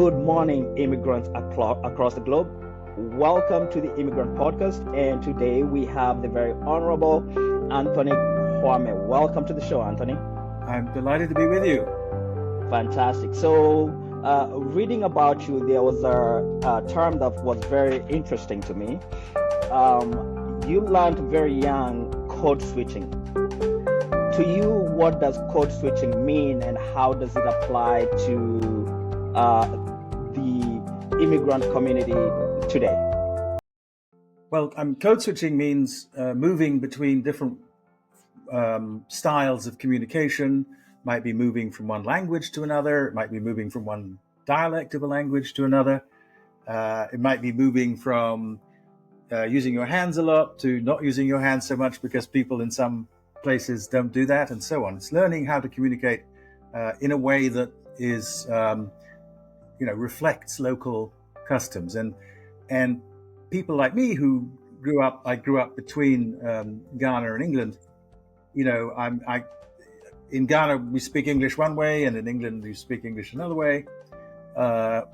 Good morning, immigrants across the globe. Welcome to the Immigrant podcast. And today we have the very honorable Anthony Kwame. Welcome to the show, Anthony. I'm delighted to be with you. Fantastic. So, reading about you, there was a term that was very interesting to me. You learned very young code switching. To you, what does code switching mean, and how does it apply to the immigrant community today? Well, code switching means moving between different styles of communication. Might be moving from one language to another. It might be moving from one dialect of a language to another. It might be moving from using your hands a lot to not using your hands so much because people in some places don't do that, and so on. It's learning how to communicate in a way that is, reflects local customs. And people like me who I grew up between Ghana and England. In Ghana we speak English one way, and in England you speak English another way. But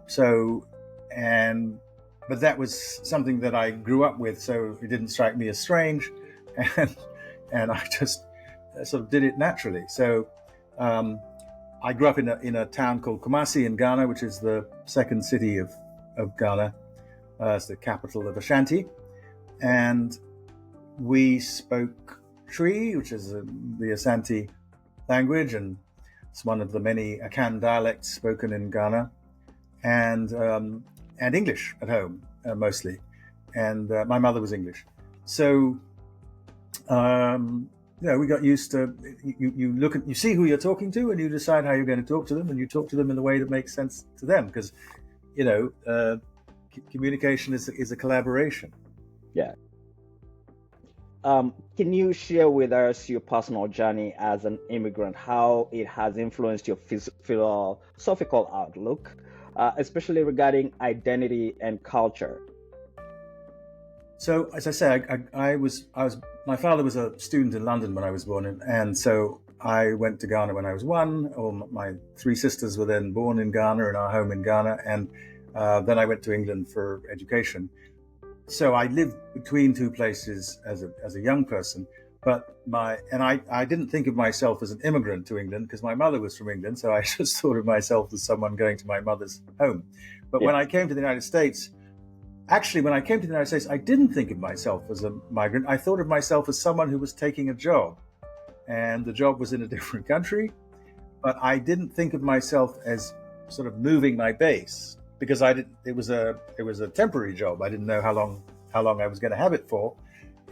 that was something that I grew up with, so it didn't strike me as strange, and I just sort of did it naturally. So I grew up in a town called Kumasi in Ghana, which is the second city of Ghana. It's the capital of Ashanti, and we spoke Twi, which is the Ashanti language, and it's one of the many Akan dialects spoken in Ghana, and English at home mostly, and my mother was English. So we got used to you see who you're talking to, and you decide how you're going to talk to them, and you talk to them in the way that makes sense to them, because communication is a collaboration. Yeah. Can you share with us your personal journey as an immigrant, how it has influenced your philosophical outlook, especially regarding identity and culture? So, as I say, my father was a student in London when I was born, and so I went to Ghana when I was one. All my three sisters were then born in Ghana, in our home in Ghana, and then I went to England for education. So I lived between two places as a young person, but I didn't think of myself as an immigrant to England because my mother was from England, so I just thought of myself as someone going to my mother's home. But when I came to the United States, I didn't think of myself as a migrant. I thought of myself as someone who was taking a job, and the job was in a different country, but I didn't think of myself as sort of moving my base, because it was a temporary job. I didn't know how long I was going to have it for,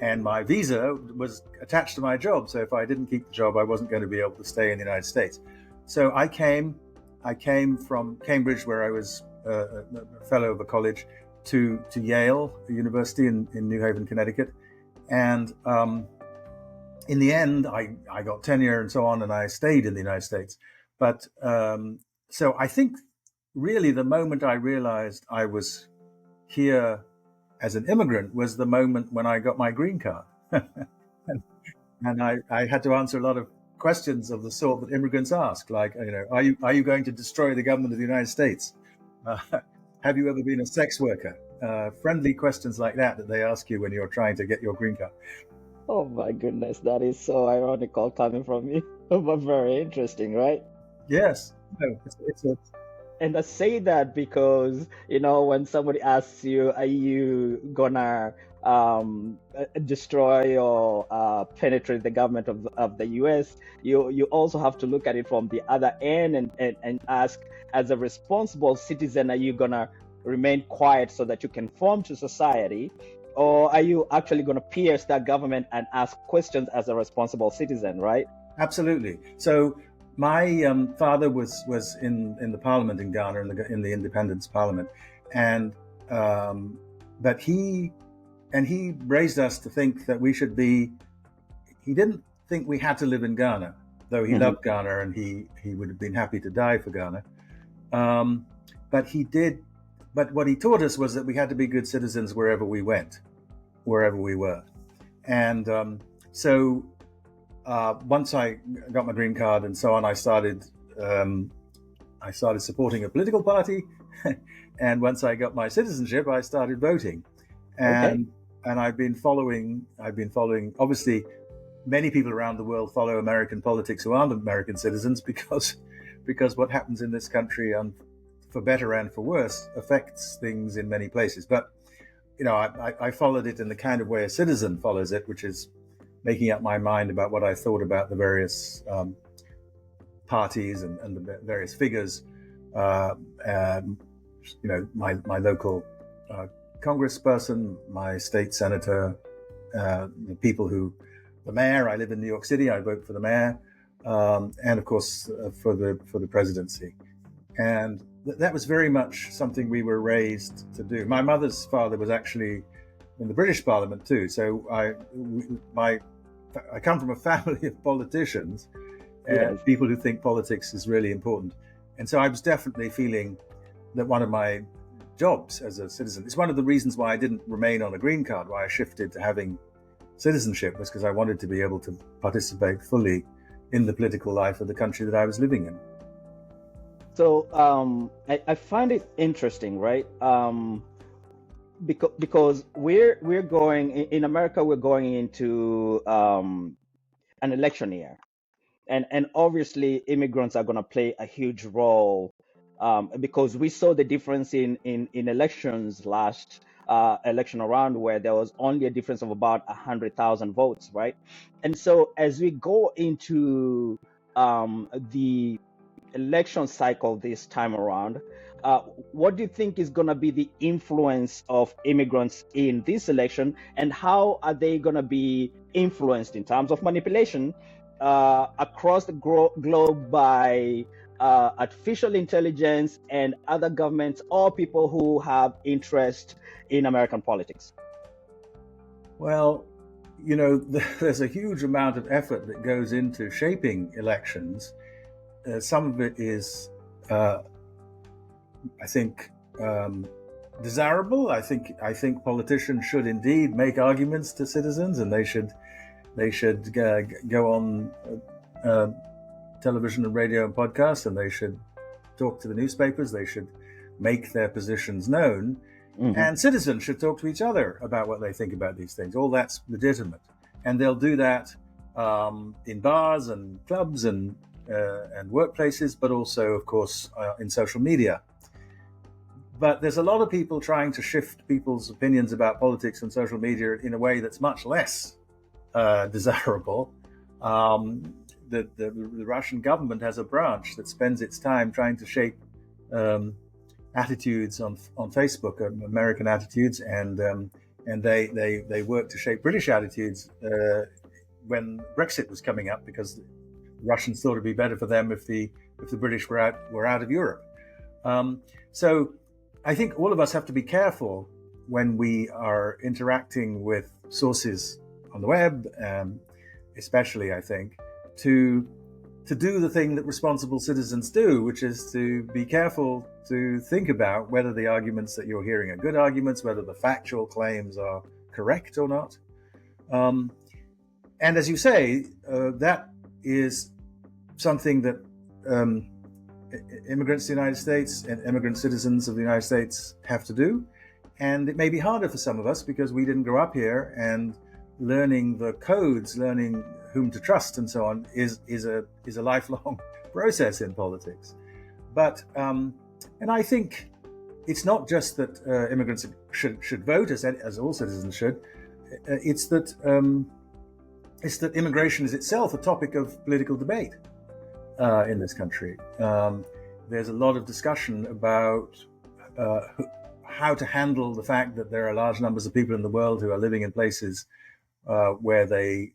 and my visa was attached to my job. So if I didn't keep the job, I wasn't going to be able to stay in the United States. So I came from Cambridge, where I was a fellow of a college, to Yale University in New Haven, Connecticut, and in the end, I got tenure and so on, and I stayed in the United States. But so I think, really, the moment I realized I was here as an immigrant was the moment when I got my green card. and I had to answer a lot of questions of the sort that immigrants ask, like, are you going to destroy the government of the United States? Have you ever been a sex worker? Friendly questions like that they ask you when you're trying to get your green card. Oh my goodness, that is so ironical coming from me, but very interesting, right? Yes. And I say that because, when somebody asks you, are you gonna destroy or penetrate the government of the US, you also have to look at it from the other end and ask, as a responsible citizen, are you gonna remain quiet so that you can form to society, or are you actually gonna pierce that government and ask questions as a responsible citizen, right? Absolutely. So my father was in the parliament in Ghana, in the independence parliament, and but he raised us to think that we should be. He didn't think we had to live in Ghana, though he loved Ghana and he would have been happy to die for Ghana. But he did. But what he taught us was that we had to be good citizens wherever we went, wherever we were, and so. Once I got my green card and so on, I started I started supporting a political party, and once I got my citizenship, I started voting, and I've been following. Obviously, many people around the world follow American politics who aren't American citizens because what happens in this country, for better and for worse, affects things in many places. But I followed it in the kind of way a citizen follows it, which is making up my mind about what I thought about the various parties and the various figures. My local congressperson, my state senator, the mayor. I live in New York City. I vote for the mayor, and of course for the presidency. And that was very much something we were raised to do. My mother's father was actually in the British Parliament too. So I come from a family of politicians and people who think politics is really important. And so I was definitely feeling that one of my jobs as a citizen, it's one of the reasons why I didn't remain on a green card, why I shifted to having citizenship, was because I wanted to be able to participate fully in the political life of the country that I was living in. So I find it interesting, right? Because we're going in America, we're going into an election year, and obviously immigrants are going to play a huge role, because we saw the difference in elections last election around, where there was only a difference of about 100,000 votes, right? And so as we go into the election cycle this time around, what do you think is going to be the influence of immigrants in this election, and how are they going to be influenced in terms of manipulation across the globe by artificial intelligence and other governments or people who have interest in American politics? Well, there's a huge amount of effort that goes into shaping elections. Some of it is, I think, desirable. I think politicians should indeed make arguments to citizens, and they should go on television and radio and podcasts, and they should talk to the newspapers. They should make their positions known, and citizens should talk to each other about what they think about these things. All that's legitimate, and they'll do that in bars and clubs and workplaces, but also, of course, in social media. But there's a lot of people trying to shift people's opinions about politics and social media in a way that's much less desirable. The Russian government has a branch that spends its time trying to shape attitudes on Facebook, American attitudes, and they work to shape British attitudes when Brexit was coming up, because the Russians thought it'd be better for them if the British were out of Europe. So I think all of us have to be careful when we are interacting with sources on the web, especially, I think, to do the thing that responsible citizens do, which is to be careful to think about whether the arguments that you're hearing are good arguments, whether the factual claims are correct or not. And as you say, that is something that immigrants to the United States and immigrant citizens of the United States have to do. And it may be harder for some of us because we didn't grow up here, and learning the codes, learning whom to trust and so on is a lifelong process in politics. But and I think it's not just that immigrants should vote as all citizens should. It's that immigration is itself a topic of political debate in this country. There's a lot of discussion about how to handle the fact that there are large numbers of people in the world who are living in places where they're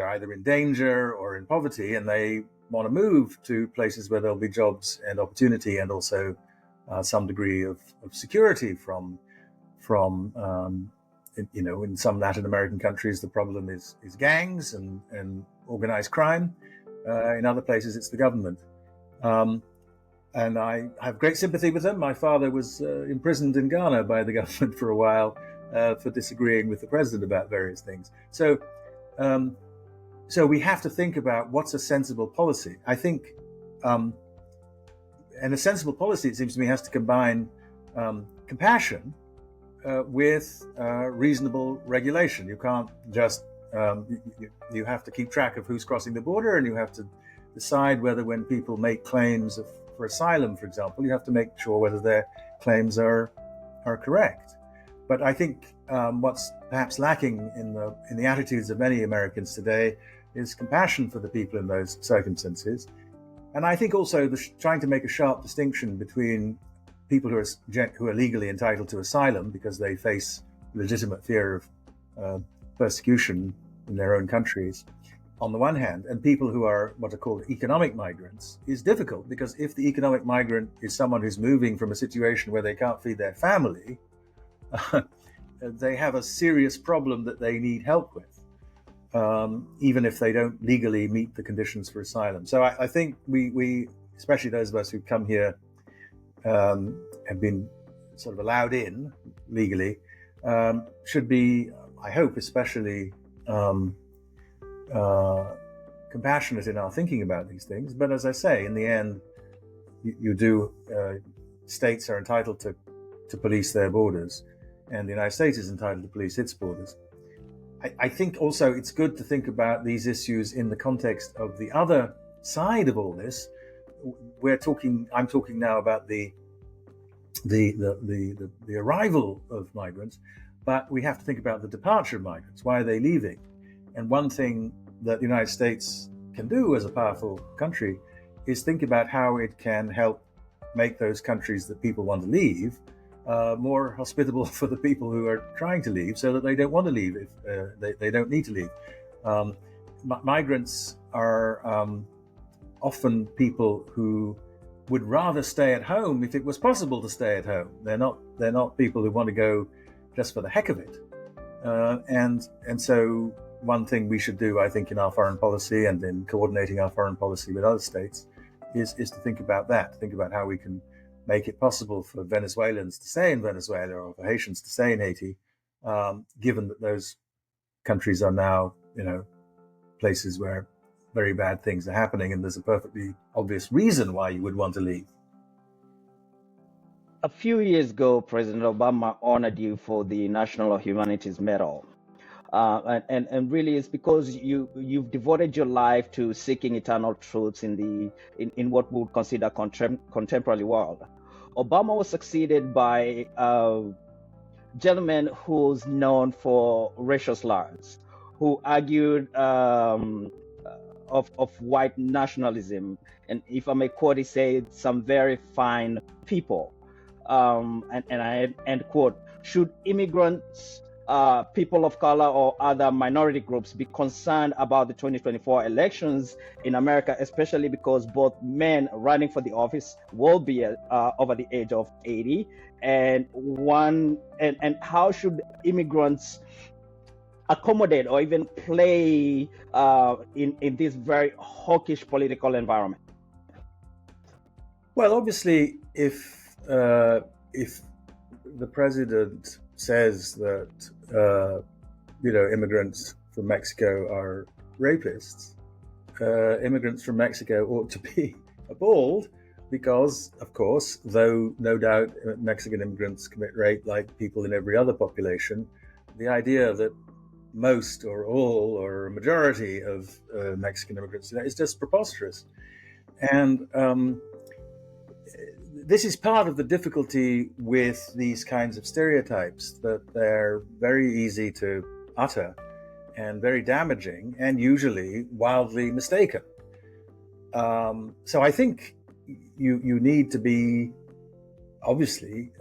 either in danger or in poverty, and they want to move to places where there'll be jobs and opportunity, and also some degree of security from in some Latin American countries, the problem is gangs and organized crime. In other places, it's the government. And I have great sympathy with them. My father was imprisoned in Ghana by the government for a while for disagreeing with the president about various things. So we have to think about what's a sensible policy. I think and a sensible policy, it seems to me, has to combine compassion with reasonable regulation. You can't just you have to keep track of who's crossing the border, and you have to decide whether, when people make claims for asylum, for example, you have to make sure whether their claims are correct. But I think what's perhaps lacking in the attitudes of many Americans today is compassion for the people in those circumstances. And I think also trying to make a sharp distinction between people who are legally entitled to asylum because they face legitimate fear of persecution in their own countries, on the one hand, and people who are what are called economic migrants is difficult, because if the economic migrant is someone who's moving from a situation where they can't feed their family, they have a serious problem that they need help with, even if they don't legally meet the conditions for asylum. So I think we, especially those of us who come here, have been sort of allowed in legally, should be, I hope, especially compassionate in our thinking about these things. But as I say, in the end, states are entitled to police their borders, and the United States is entitled to police its borders. I think also it's good to think about these issues in the context of the other side of all this. I'm talking now about the arrival of migrants, but we have to think about the departure of migrants. Why are they leaving? And one thing that the United States can do as a powerful country is think about how it can help make those countries that people want to leave more hospitable for the people who are trying to leave, so that they don't want to leave if they don't need to leave. Migrants are often people who would rather stay at home if it was possible to stay at home. They're not people who want to go just for the heck of it. And so one thing we should do, I think, in our foreign policy and in coordinating our foreign policy with other states is to think about that, think about how we can make it possible for Venezuelans to stay in Venezuela or for Haitians to stay in Haiti, given that those countries are now, places where very bad things are happening, and there's a perfectly obvious reason why you would want to leave. A few years ago, President Obama honored you for the National Humanities Medal. And really it's because you've devoted your life to seeking eternal truths in what we would consider contemporary world. Obama was succeeded by a gentleman who's known for racial slurs, who argued of white nationalism, and if I may quote, he said, "Some very fine people," and I end quote. Should immigrants, people of color, or other minority groups be concerned about the 2024 elections in America, especially because both men running for the office will be over the age of 80, and how should immigrants accommodate or even play in this very hawkish political environment? Well, obviously, if the president says that immigrants from Mexico are rapists, immigrants from Mexico ought to be appalled, because, of course, though no doubt Mexican immigrants commit rape like people in every other population, the idea that most or all or a majority of Mexican immigrants is just preposterous. And this is part of the difficulty with these kinds of stereotypes, that they're very easy to utter and very damaging and usually wildly mistaken. So I think you need to be obviously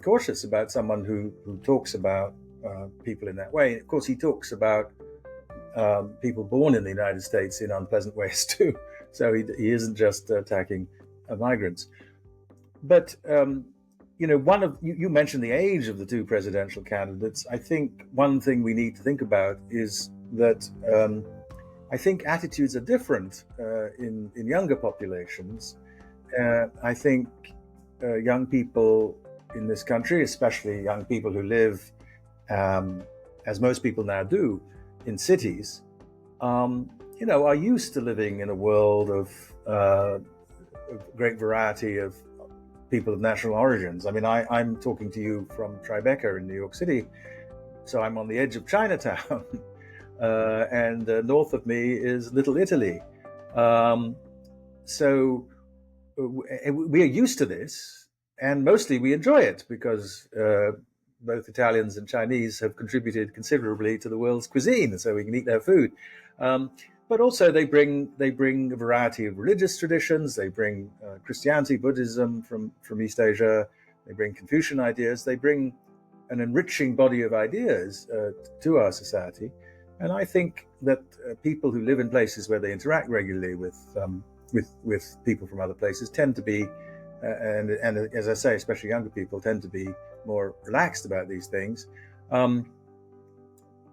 cautious about someone who talks about people in that way. Of course, he talks about people born in the United States in unpleasant ways too. So he isn't just attacking migrants. But you mentioned the age of the two presidential candidates. I think one thing we need to think about is that I think attitudes are different in younger populations. I think young people in this country, especially young people who live, as most people now do, in cities, are used to living in a world of a great variety of people of national origins. I mean, I'm talking to you from Tribeca in New York City, so I'm on the edge of Chinatown, and north of me is Little Italy. So we are used to this, and mostly we enjoy it because both Italians and Chinese have contributed considerably to the world's cuisine, so we can eat their food. But also they bring a variety of religious traditions. They bring Christianity, Buddhism from East Asia. They bring Confucian ideas. They bring an enriching body of ideas to our society. And I think that people who live in places where they interact regularly with people from other places tend to be, and as I say, especially younger people, tend to be more relaxed about these things.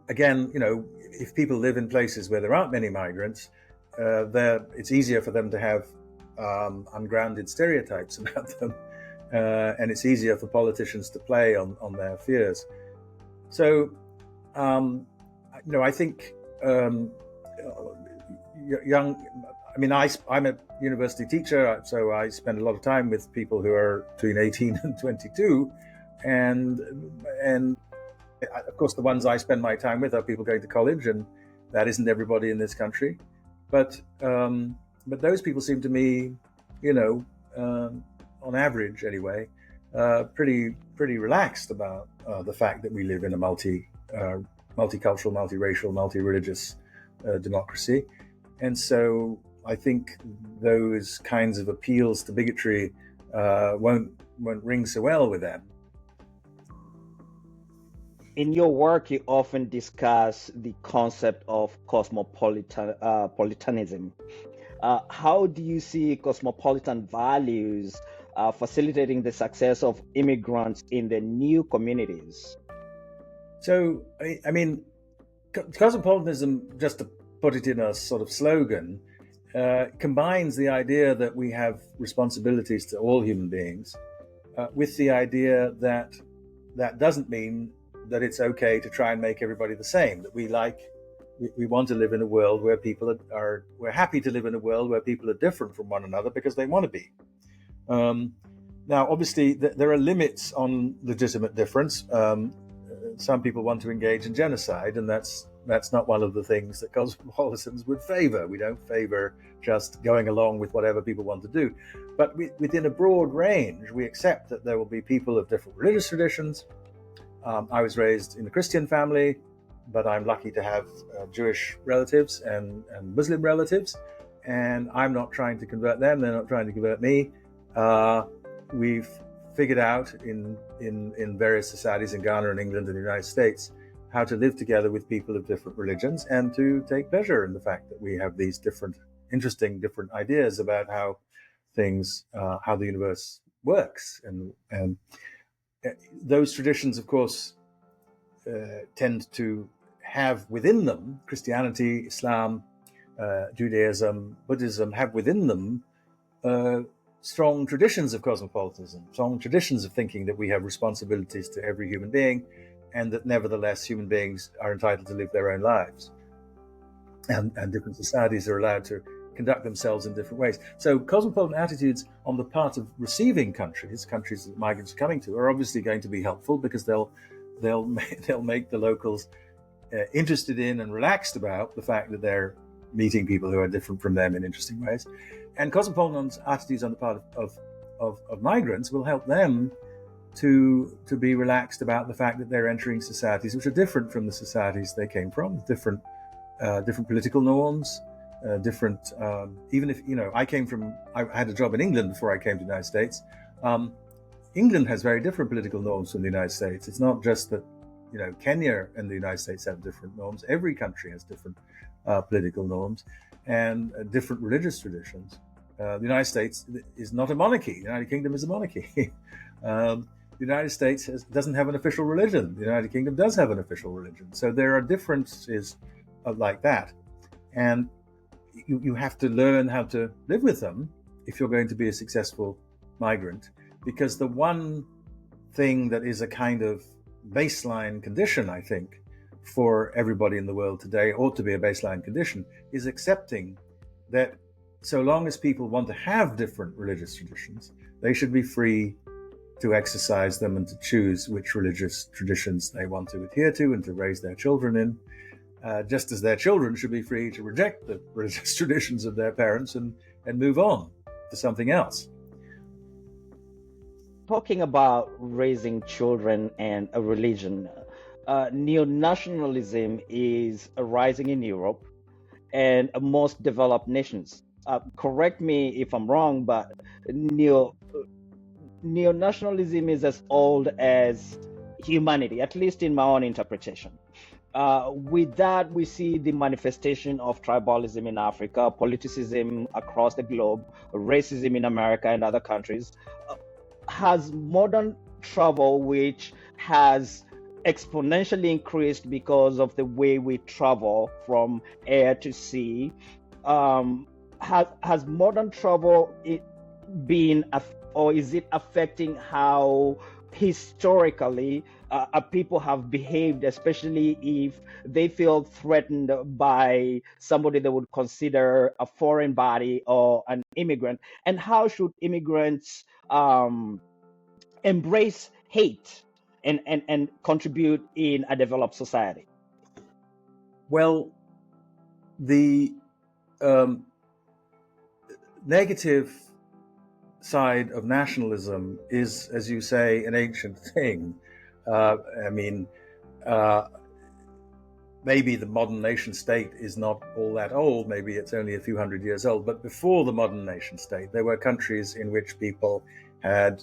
Again, if people live in places where there aren't many migrants, it's easier for them to have ungrounded stereotypes about them, and it's easier for politicians to play on their fears. So, I think I'm a university teacher, so I spend a lot of time with people who are between 18 and 22, and of course the ones I spend my time with are people going to college, and that isn't everybody in this country, but those people seem to me, on average anyway, pretty relaxed about the fact that we live in a multicultural, multiracial, multi-religious democracy. And so I think those kinds of appeals to bigotry won't ring so well with them. In your work, you often discuss the concept of cosmopolitanism. How do you see cosmopolitan values facilitating the success of immigrants in the new communities? So, I mean, cosmopolitanism, just to put it in a sort of slogan, combines the idea that we have responsibilities to all human beings with the idea that doesn't mean that it's okay to try and make everybody the same, that we want to live in a world where we're happy to live in a world where people are different from one another because they want to be. Now, obviously, there are limits on legitimate difference. Some people want to engage in genocide, and that's not one of the things that cosmopolitans would favor. We don't favor just going along with whatever people want to do. But within a broad range, we accept that there will be people of different religious traditions. I was raised in a Christian family, but I'm lucky to have Jewish relatives and Muslim relatives, and I'm not trying to convert them. They're not trying to convert me. We've figured out in various societies in Ghana and England and the United States how to live together with people of different religions and to take pleasure in the fact that we have these interesting different ideas about how the universe works. And those traditions, of course, tend to have within them, Christianity, Islam, Judaism, Buddhism, have within them strong traditions of cosmopolitanism, strong traditions of thinking that we have responsibilities to every human being, and that nevertheless human beings are entitled to live their own lives. And different societies are allowed to conduct themselves in different ways. So cosmopolitan attitudes on the part of receiving countries that migrants are coming to, are obviously going to be helpful because they'll make the locals interested in and relaxed about the fact that they're meeting people who are different from them in interesting ways. And cosmopolitan attitudes on the part of migrants will help them to be relaxed about the fact that they're entering societies which are different from the societies they came from, different political norms, different. Even if I had a job in England before I came to the United States. England has very different political norms from the United States. It's not just that Kenya and the United States have different norms. Every country has different political norms and different religious traditions. The United States is not a monarchy. The United Kingdom is a monarchy. The United States doesn't have an official religion. The United Kingdom does have an official religion. So there are differences like that. And you have to learn how to live with them if you're going to be a successful migrant. Because the one thing that is a kind of baseline condition, I think, for everybody in the world today, ought to be a baseline condition, is accepting that so long as people want to have different religious traditions, they should be free to exercise them and to choose which religious traditions they want to adhere to and to raise their children in, just as their children should be free to reject the religious traditions of their parents and move on to something else. Talking about raising children and a religion, neo-nationalism is rising in Europe and most developed nations. Correct me if I'm wrong, but neo-nationalism is as old as humanity, at least in my own interpretation. With that, we see the manifestation of tribalism in Africa, politicism across the globe, racism in America and other countries. Has modern travel, which has exponentially increased because of the way we travel from air to sea, has modern travel been, or is it affecting how historically people have behaved, especially if they feel threatened by somebody they would consider a foreign body or an immigrant? And how should immigrants embrace hate and contribute in a developed society? Well, the negative side of nationalism is, as you say, an ancient thing. Maybe the modern nation state is not all that old, maybe it's only a few hundred years old, but before the modern nation state, there were countries in which people had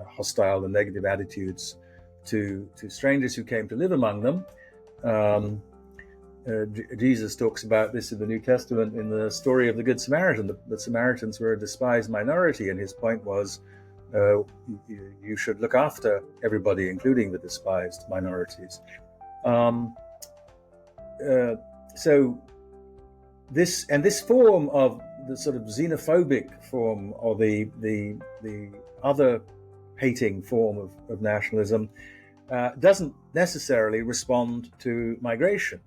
hostile and negative attitudes to strangers who came to live among them. Jesus talks about this in the New Testament in the story of the Good Samaritan. The Samaritans were a despised minority, and his point was you should look after everybody, including the despised minorities. So this form of the sort of xenophobic form, or the other hating form of nationalism, doesn't necessarily respond to migration.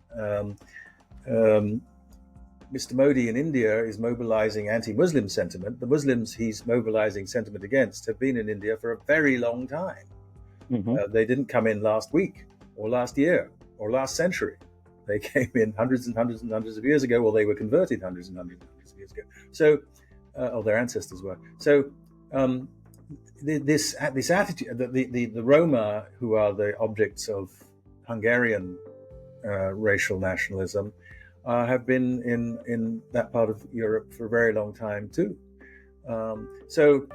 Mr. Modi in India is mobilizing anti-Muslim sentiment. The Muslims he's mobilizing sentiment against have been in India for a very long time. Mm-hmm. They didn't come in last week or last year or last century. They came in hundreds and hundreds and hundreds of years ago, or they were converted hundreds and hundreds of years ago. So, or their ancestors were. So, this attitude, the Roma, who are the objects of Hungarian racial nationalism, have been in that part of Europe for a very long time too. So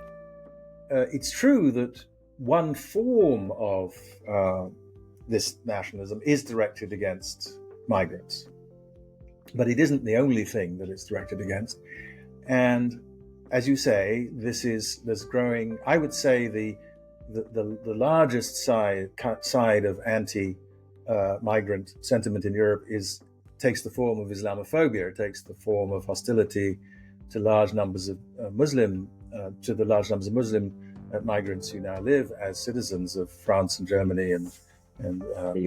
it's true that one form of this nationalism is directed against migrants, but it isn't the only thing that it's directed against. And as you say, there's growing. I would say the largest side of anti-migrant sentiment in Europe takes the form of Islamophobia. It takes the form of hostility to large numbers of Muslim migrants who now live as citizens of France and Germany and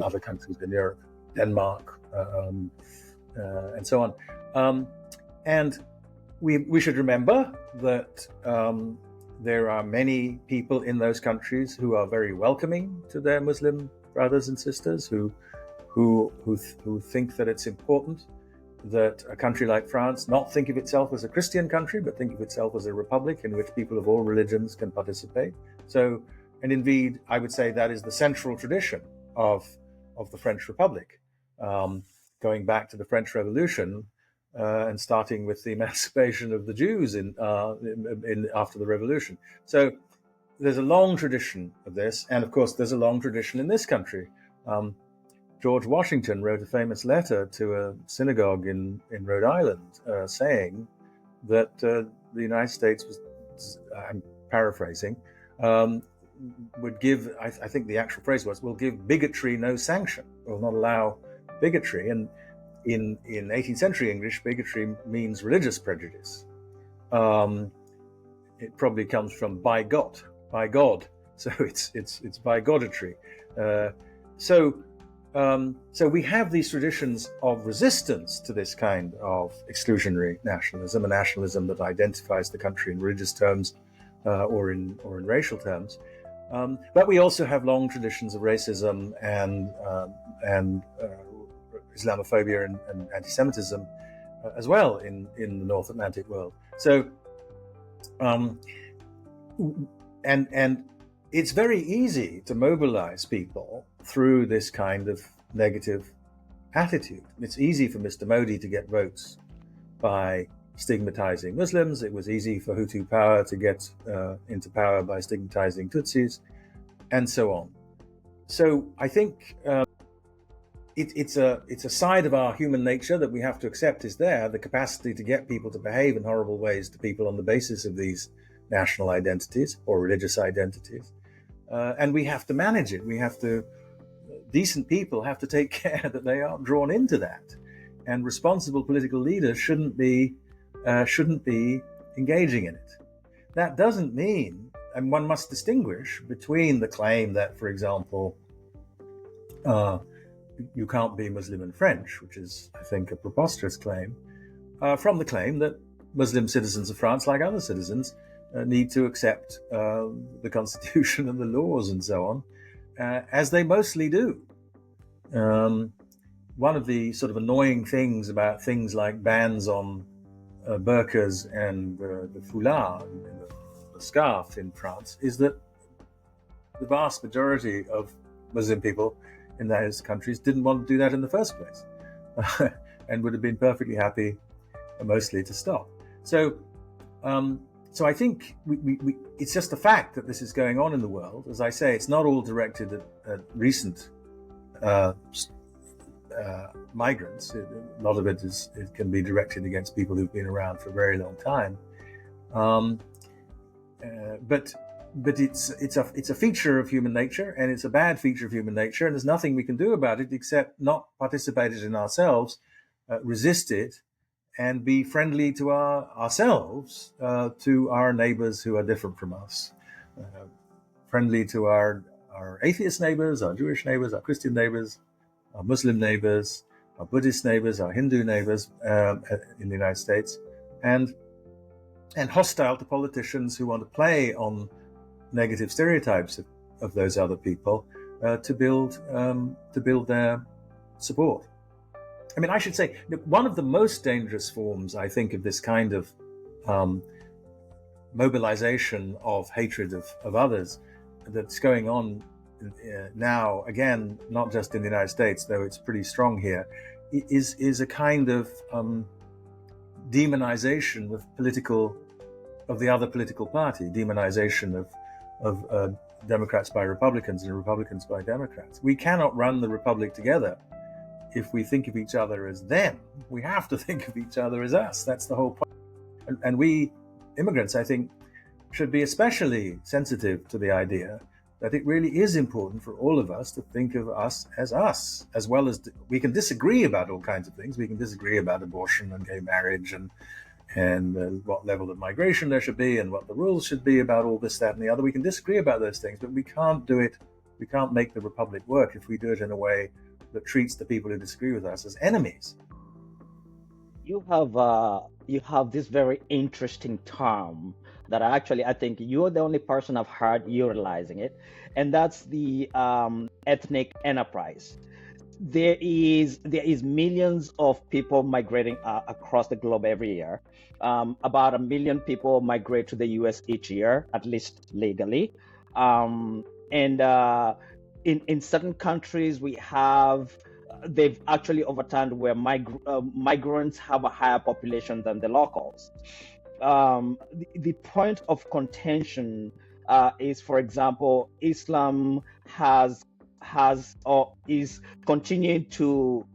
other countries in Europe, Denmark, and so on. And we should remember that there are many people in those countries who are very welcoming to their Muslim brothers and sisters, who think that it's important that a country like France not think of itself as a Christian country, but think of itself as a republic in which people of all religions can participate. So, and indeed, I would say that is the central tradition of the French Republic, going back to the French Revolution and starting with the emancipation of the Jews after the Revolution. So, there's a long tradition of this, and of course, there's a long tradition in this country. George Washington wrote a famous letter to a synagogue in Rhode Island saying that the United States was, I'm paraphrasing, would give, I think the actual phrase was, will give bigotry no sanction, will not allow bigotry. And in 18th century English, bigotry means religious prejudice. It probably comes from by God. So it's by godetry. So So we have these traditions of resistance to this kind of exclusionary nationalism, a nationalism that identifies the country in religious terms or in racial terms. But we also have long traditions of racism and Islamophobia and anti-Semitism as well in the North Atlantic world. So, and it's very easy to mobilize people through this kind of negative attitude. It's easy for Mr. Modi to get votes by stigmatizing Muslims. It was easy for Hutu power to get into power by stigmatizing Tutsis, and so on. So I think it's a side of our human nature that we have to accept is there, the capacity to get people to behave in horrible ways to people on the basis of these national identities or religious identities. And we have to manage it. Decent people have to take care that they aren't drawn into that. And responsible political leaders shouldn't be engaging in it. That doesn't mean, and one must distinguish between the claim that, for example, you can't be Muslim and French, which is, I think, a preposterous claim, from the claim that Muslim citizens of France, like other citizens, need to accept the constitution and the laws and so on, as they mostly do. One of the sort of annoying things about things like bans on burqas and the foulard, the scarf in France, is that the vast majority of Muslim people in those countries didn't want to do that in the first place and would have been perfectly happy mostly to stop. So I think it's just a fact that this is going on in the world. As I say, it's not all directed at recent migrants. A lot of it can be directed against people who've been around for a very long time. But it's a feature of human nature, and it's a bad feature of human nature, and there's nothing we can do about it except not participate in it ourselves, resist it, and be friendly to ourselves, to our neighbors who are different from us, friendly to our atheist neighbors, our Jewish neighbors, our Christian neighbors, our Muslim neighbors, our Buddhist neighbors, our Hindu neighbors in the United States, and hostile to politicians who want to play on negative stereotypes of those other people to build their support. I mean, I should say, one of the most dangerous forms, I think, of this kind of mobilization of hatred of others that's going on now, again, not just in the United States, though it's pretty strong here, is a kind of demonization of the other political party, demonization of Democrats by Republicans and Republicans by Democrats. We cannot run the republic together if we think of each other as them. We have to think of each other as us. That's the whole point. And we, immigrants, I think, should be especially sensitive to the idea that it really is important for all of us to think of us, as well as we can disagree about all kinds of things. We can disagree about abortion and gay marriage and what level of migration there should be and what the rules should be about all this, that, and the other. We can disagree about those things, but we can't do it. We can't make the republic work if we do it in a way that treats the people who disagree with us as enemies. You have this very interesting term that I think you're the only person I've heard utilizing it, and that's the ethnic enterprise. There is millions of people migrating across the globe every year. About 1 million people migrate to the U.S. each year, at least legally. In certain countries, they've actually overturned where migrants have a higher population than the locals. The point of contention is, for example, Islam is continuing to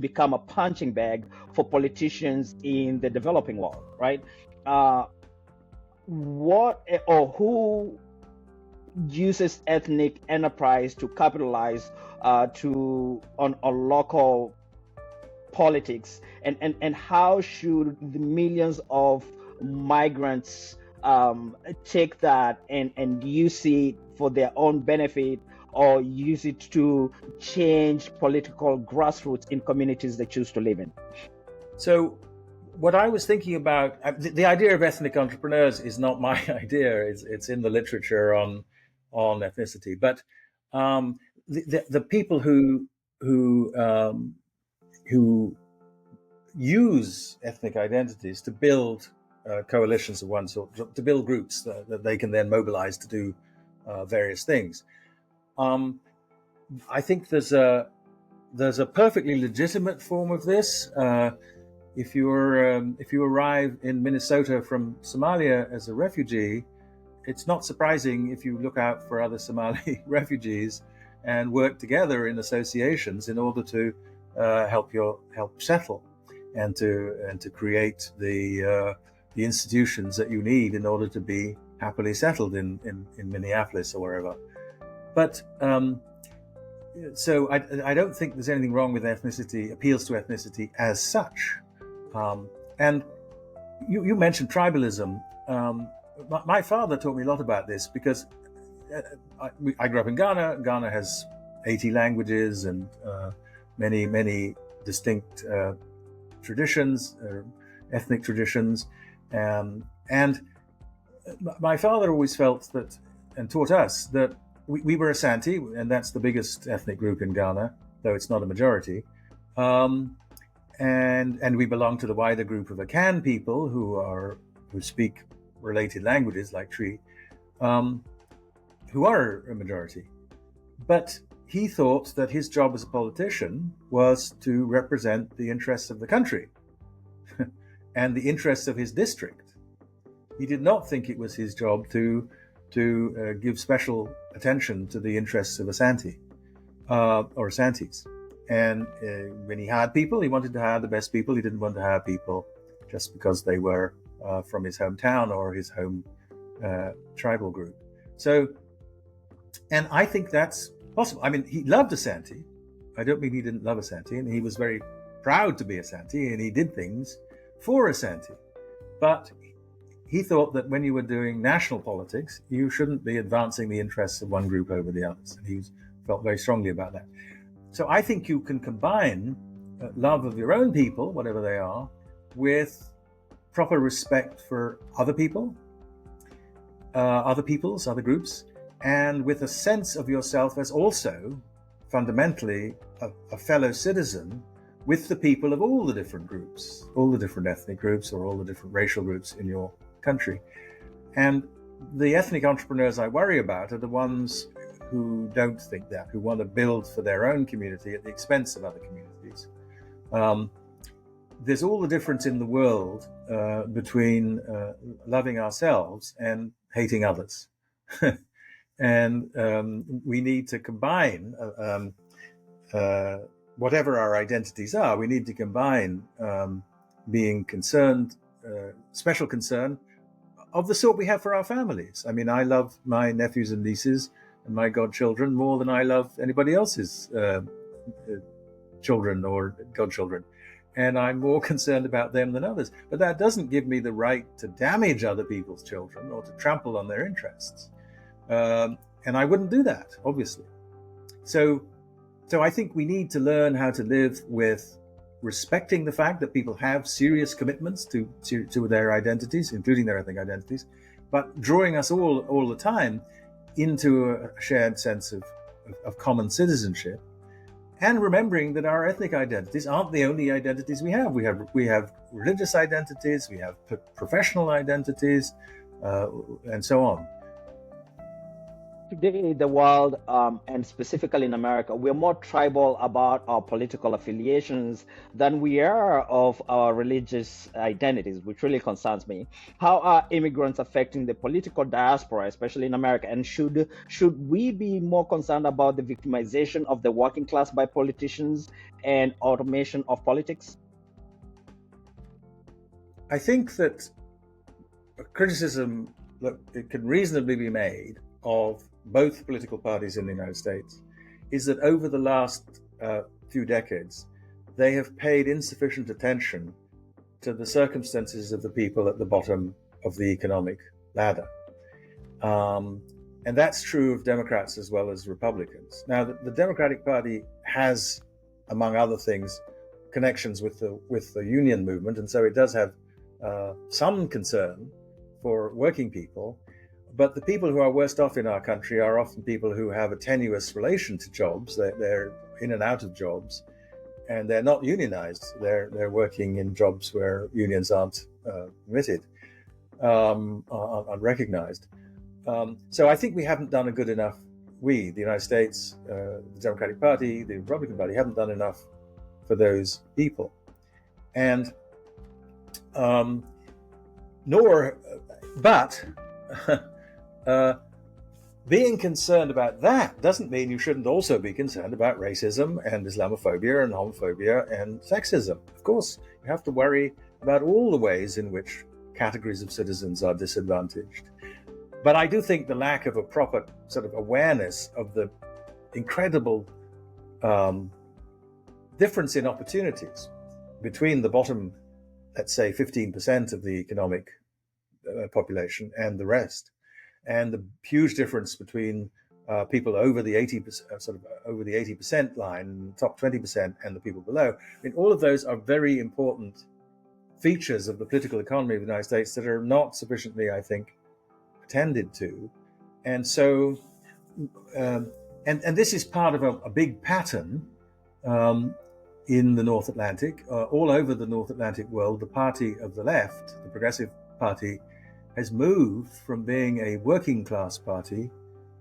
become a punching bag for politicians in the developing world, right? Who uses ethnic enterprise to capitalize on local politics, and how should the millions of migrants take that and use it for their own benefit or use it to change political grassroots in communities they choose to live in? So, what I was thinking about, the idea of ethnic entrepreneurs is not my idea. It's in the literature on ethnicity. But the people who use ethnic identities to build coalitions of one sort, to build groups that they can then mobilize to do various things. I think there's a perfectly legitimate form of this. If you arrive in Minnesota from Somalia as a refugee, it's not surprising if you look out for other Somali refugees and work together in associations in order to help settle and to create the institutions that you need in order to be happily settled in Minneapolis or wherever. But so I don't think there's anything wrong with appeals to ethnicity as such. And you mentioned tribalism. My father taught me a lot about this because I grew up in Ghana. Ghana has 80 languages and many distinct traditions, ethnic traditions. And my father always felt that, and taught us, that we were Asante, and that's the biggest ethnic group in Ghana, though it's not a majority. And we belong to the wider group of Akan people who speak related languages like Tree, who are a majority. But he thought that his job as a politician was to represent the interests of the country and the interests of his district. He did not think it was his job to give special attention to the interests of Asante or Asantes. And when he hired people, he wanted to hire the best people. He didn't want to hire people just because they were from his hometown or his home tribal group. So, and I think that's possible. I mean, he loved Asante. I don't mean he didn't love Asante, and he was very proud to be Asante, and he did things for Asante. But he thought that when you were doing national politics, you shouldn't be advancing the interests of one group over the others. And he felt very strongly about that. So I think you can combine love of your own people, whatever they are, with proper respect for other people, other peoples, other groups, and with a sense of yourself as also fundamentally a fellow citizen with the people of all the different groups, all the different ethnic groups or all the different racial groups in your country. And the ethnic entrepreneurs I worry about are the ones who don't think that, who want to build for their own community at the expense of other communities. There's all the difference in the world between loving ourselves and hating others. And we need to combine, whatever our identities are, we need to combine being concerned, special concern of the sort we have for our families. I mean, I love my nephews and nieces and my godchildren more than I love anybody else's children or godchildren. And I'm more concerned about them than others. But that doesn't give me the right to damage other people's children or to trample on their interests. And I wouldn't do that, obviously. So I think we need to learn how to live with respecting the fact that people have serious commitments to their identities, including their ethnic identities, but drawing us all the time into a shared sense of common citizenship, and remembering that our ethnic identities aren't the only identities we have. We have religious identities, we have professional identities, and so on. Today, in the world, and specifically in America, we're more tribal about our political affiliations than we are of our religious identities, which really concerns me. How are immigrants affecting the political diaspora, especially in America? And should we be more concerned about the victimization of the working class by politicians and automation of politics? I think that a criticism that it can reasonably be made of both political parties in the United States is that over the last few decades, they have paid insufficient attention to the circumstances of the people at the bottom of the economic ladder. And that's true of Democrats as well as Republicans. Now, the Democratic Party has, among other things, connections with the union movement, and so it does have some concern for working people. But the people who are worst off in our country are often people who have a tenuous relation to jobs. They're in and out of jobs, and they're not unionized. They're working in jobs where unions aren't permitted, unrecognized. So I think we haven't done a good enough. We, the United States, the Democratic Party, the Republican Party, haven't done enough for those people, and but being concerned about that doesn't mean you shouldn't also be concerned about racism and Islamophobia and homophobia and sexism. Of course, you have to worry about all the ways in which categories of citizens are disadvantaged. But I do think the lack of a proper sort of awareness of the incredible difference in opportunities between the bottom, let's say 15% of the economic population and the rest, and the huge difference between people over the 80%, sort of over the 80% line, top 20%, and the people below. I mean, all of those are very important features of the political economy of the United States that are not sufficiently, I think, attended to. And so, and this is part of a big pattern in the North Atlantic. All over the North Atlantic world, the party of the left, the Progressive Party, has moved from being a working class party,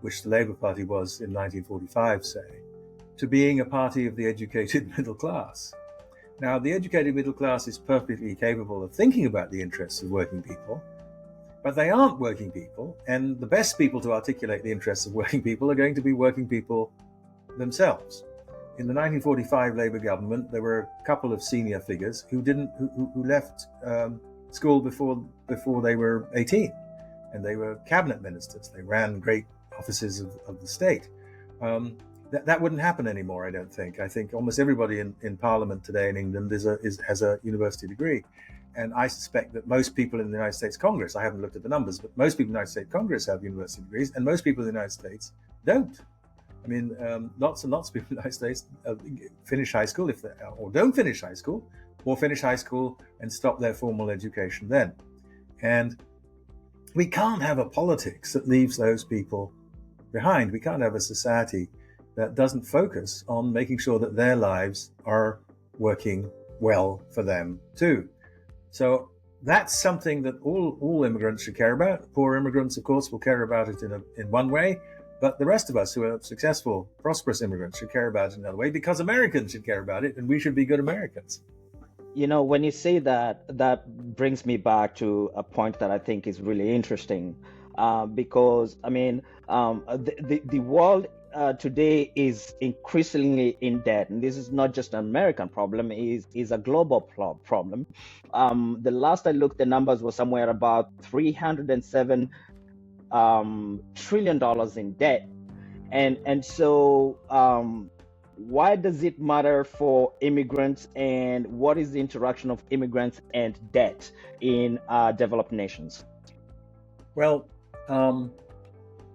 which the Labour Party was in 1945, say, to being a party of the educated middle class. Now, the educated middle class is perfectly capable of thinking about the interests of working people, but they aren't working people, and the best people to articulate the interests of working people are going to be working people themselves. In the 1945 Labour government, there were a couple of senior figures who left school before they were 18, and they were cabinet ministers. They ran great offices of the state. That wouldn't happen anymore, I don't think. I think almost everybody in Parliament today in England has a university degree. And I suspect that most people in the United States Congress, I haven't looked at the numbers, but most people in the United States Congress have university degrees, and most people in the United States don't. I mean, lots and lots of people in the United States finish high school or don't finish high school, or finish high school and stop their formal education then. And we can't have a politics that leaves those people behind. We can't have a society that doesn't focus on making sure that their lives are working well for them too. So that's something that all immigrants should care about. Poor immigrants, of course, will care about it in one way, but the rest of us who are successful, prosperous immigrants should care about it in another way, because Americans should care about it, and we should be good Americans. You know, when you say that, that brings me back to a point that I think is really interesting, because I mean, the world today is increasingly in debt, and this is not just an American problem; is a global problem. The last I looked, the numbers were somewhere about $307 trillion in debt, and so. Why does it matter for immigrants, and what is the interaction of immigrants and debt in developed nations? Well,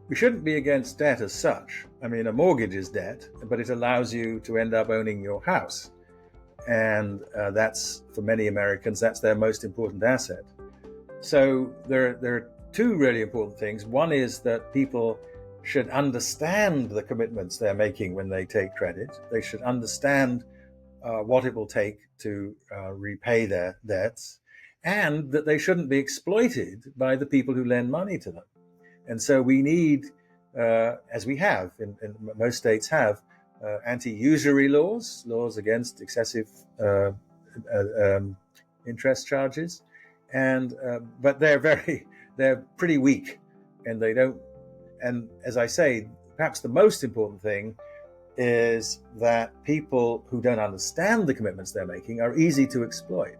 we shouldn't be against debt as such. I mean, a mortgage is debt, but it allows you to end up owning your house. And that's, for many Americans, that's their most important asset. So there are two really important things. One is that people should understand the commitments they're making when they take credit. They should understand what it will take to repay their debts, and that they shouldn't be exploited by the people who lend money to them. And so we need, as we have, in most states have, anti-usury laws against excessive interest charges, and but they're pretty weak, and they don't. And as I say, perhaps the most important thing is that people who don't understand the commitments they're making are easy to exploit.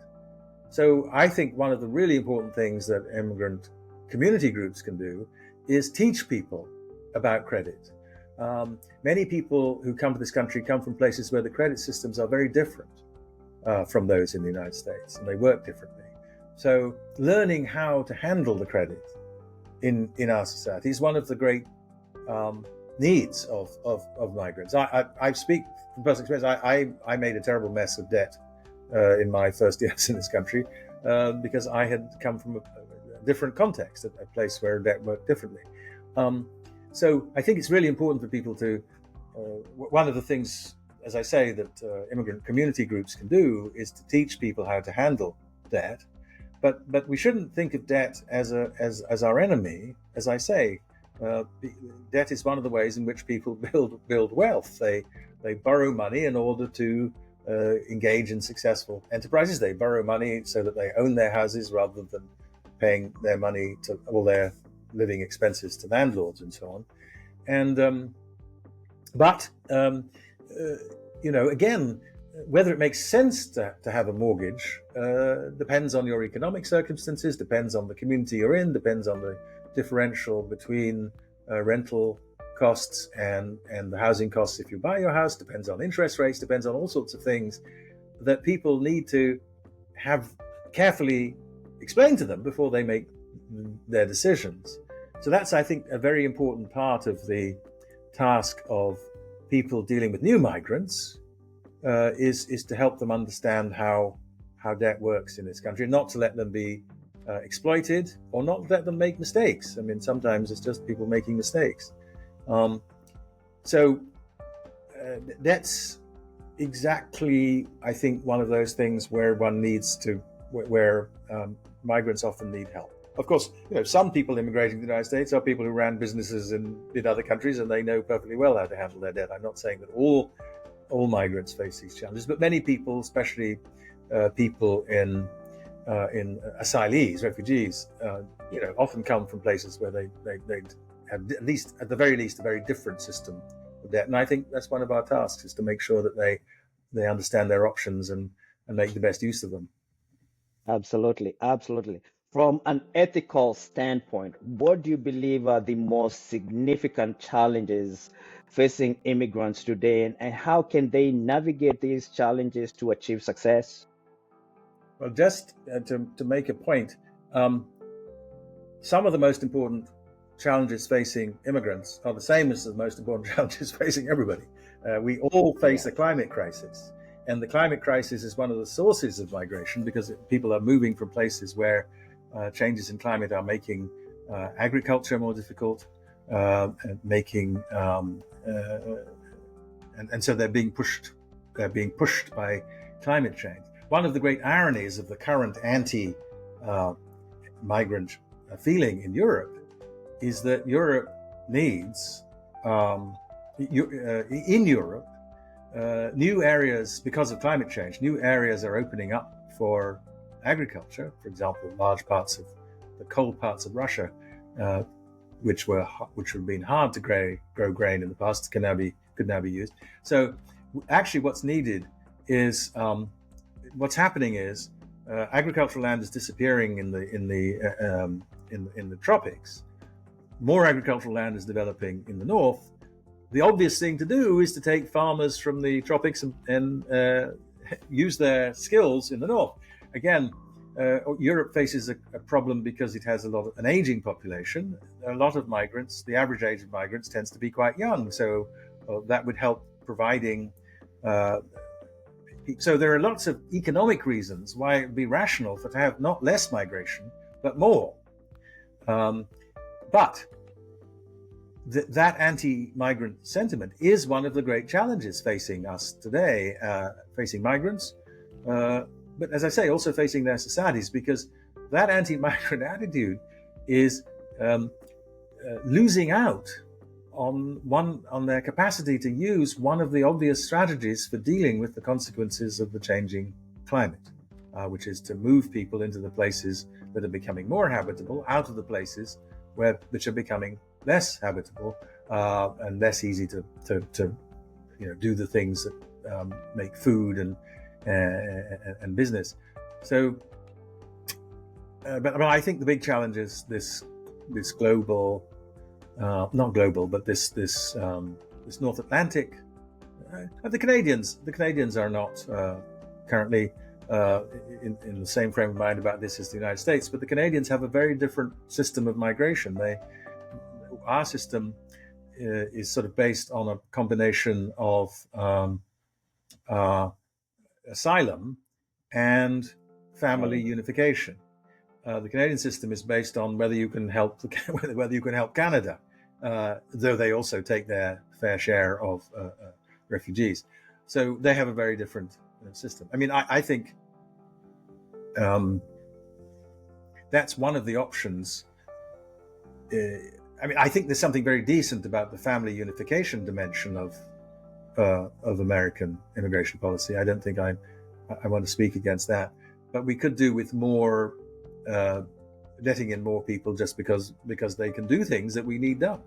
So I think one of the really important things that immigrant community groups can do is teach people about credit. Many people who come to this country come from places where the credit systems are very different from those in the United States, and they work differently. So learning how to handle the credit in our society is one of the great needs of migrants. I speak from personal experience. I made a terrible mess of debt in my first years in this country because I had come from a different context, a place where debt worked differently. So I think it's really important for people to, one of the things, as I say, that immigrant community groups can do is to teach people how to handle debt. But we shouldn't think of debt as our enemy. As I say, debt is one of the ways in which people build wealth. They borrow money in order to engage in successful enterprises. They borrow money so that they own their houses rather than paying their money to all their living expenses to landlords and so on. And again, whether it makes sense to have a mortgage depends on your economic circumstances, depends on the community you're in, depends on the differential between rental costs and the housing costs if you buy your house, depends on interest rates, depends on all sorts of things that people need to have carefully explained to them before they make their decisions. So that's, I think, a very important part of the task of people dealing with new migrants, is to help them understand how debt works in this country, not to let them be exploited or not let them make mistakes. I mean, sometimes it's just people making mistakes. That's exactly, I think, one of those things where migrants often need help. Of course, some people immigrating to the United States are people who ran businesses in other countries and they know perfectly well how to handle their debt. I'm not saying that all migrants face these challenges, but many people, especially people in asylees, refugees, often come from places where they have at the very least a very different system of debt. And I think that's one of our tasks, is to make sure that they understand their options and make the best use of them. Absolutely, absolutely. From an ethical standpoint, what do you believe are the most significant challenges facing immigrants today, and how can they navigate these challenges to achieve success? Well, just to make a point, some of the most important challenges facing immigrants are the same as the most important challenges facing everybody. We all face the climate crisis, and the climate crisis is one of the sources of migration because people are moving from places where changes in climate are making agriculture more difficult, and so they're being pushed by climate change. One of the great ironies of the current anti-migrant feeling in Europe is that Europe needs, in Europe, new areas, because of climate change, new areas are opening up for agriculture. For example, large parts of the cold parts of Russia, which would have been hard to grow grain in the past, could now be used. So actually what's needed is, what's happening is agricultural land is disappearing in the tropics. More agricultural land is developing in the north. The obvious thing to do is to take farmers from the tropics and use their skills in the north. Again, Europe faces a problem because it has an aging population. A lot of migrants, the average age of migrants tends to be quite young. So that would help providing. So there are lots of economic reasons why it would be rational to have not less migration, but more. But that anti-migrant sentiment is one of the great challenges facing us today, facing migrants, but as I say, also facing their societies, because that anti-migrant attitude is losing out on their capacity to use one of the obvious strategies for dealing with the consequences of the changing climate, which is to move people into the places that are becoming more habitable, out of the places which are becoming less habitable and less easy to do the things that make food and business. So, but I think the big challenge is this global, not global, but this North Atlantic. The Canadians are not currently in the same frame of mind about this as the United States, but the Canadians have a very different system of migration. Our system is sort of based on a combination of asylum and family unification. The Canadian system is based on whether you can help Canada, though they also take their fair share of refugees. So they have a very different system. I mean, I think that's one of the options. I mean, I think there's something very decent about the family unification dimension of American immigration policy. I don't think I want to speak against that, but we could do with more letting in more people just because they can do things that we need done.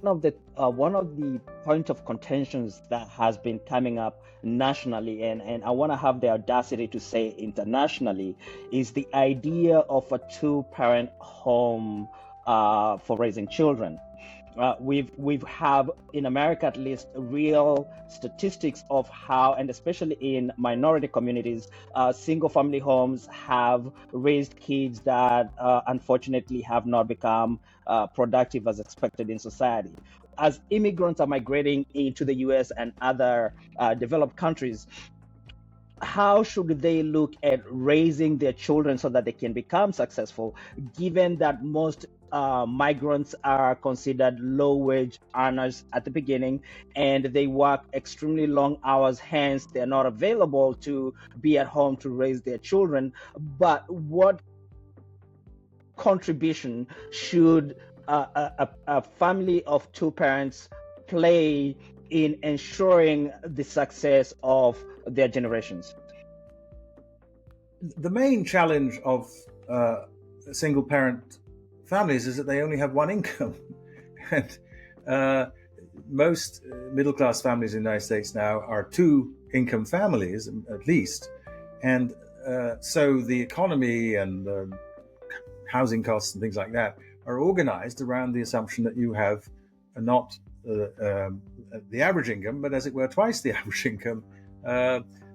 One of the point of contentions that has been coming up nationally, and I want to have the audacity to say internationally, is the idea of a two-parent home for raising children. We've have in America at least real statistics of how, and especially in minority communities, single family homes have raised kids that unfortunately have not become productive as expected in society. As immigrants are migrating into the US and other developed countries, how should they look at raising their children so that they can become successful, given that most migrants are considered low-wage earners at the beginning, and they work extremely long hours, hence they're not available to be at home to raise their children? But what contribution should a family of two parents play in ensuring the success of their generations? The main challenge of single-parent families is that they only have one income. And most middle-class families in the United States now are two-income families, at least. And so the economy and housing costs and things like that are organized around the assumption that you have not the average income, but as it were, twice the average income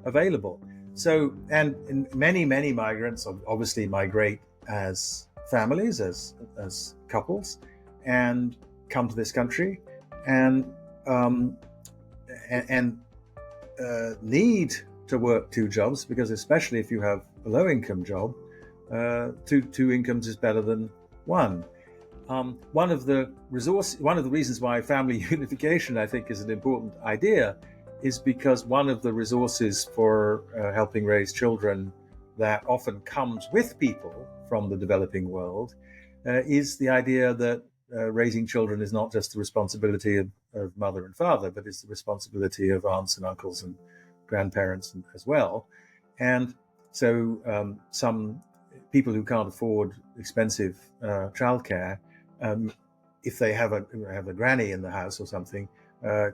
available. So, and many migrants obviously migrate as families, as couples, and come to this country and need to work two jobs, because especially if you have a low income job, two incomes is better than one. One of the reasons why family unification, I think, is an important idea is because one of the resources for helping raise children that often comes with people from the developing world is the idea that raising children is not just the responsibility of mother and father, but it's the responsibility of aunts and uncles and grandparents as well. And so some people who can't afford expensive childcare, if they have a granny in the house or something,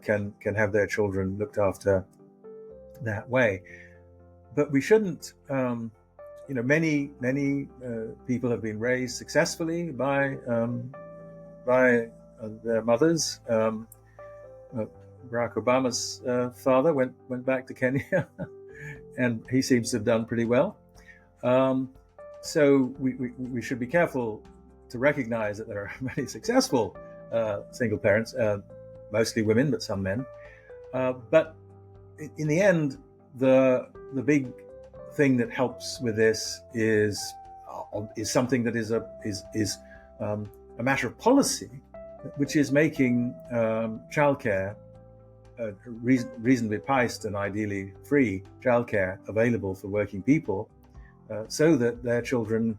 can have their children looked after that way. But we shouldn't, many people have been raised successfully by their mothers. Barack Obama's father went back to Kenya, and he seems to have done pretty well. So we should be careful to recognize that there are many successful single parents, mostly women, but some men. But in the end, the big thing that helps with this is something that is a matter of policy, which is making childcare, reasonably priced and ideally free childcare available for working people, so that their children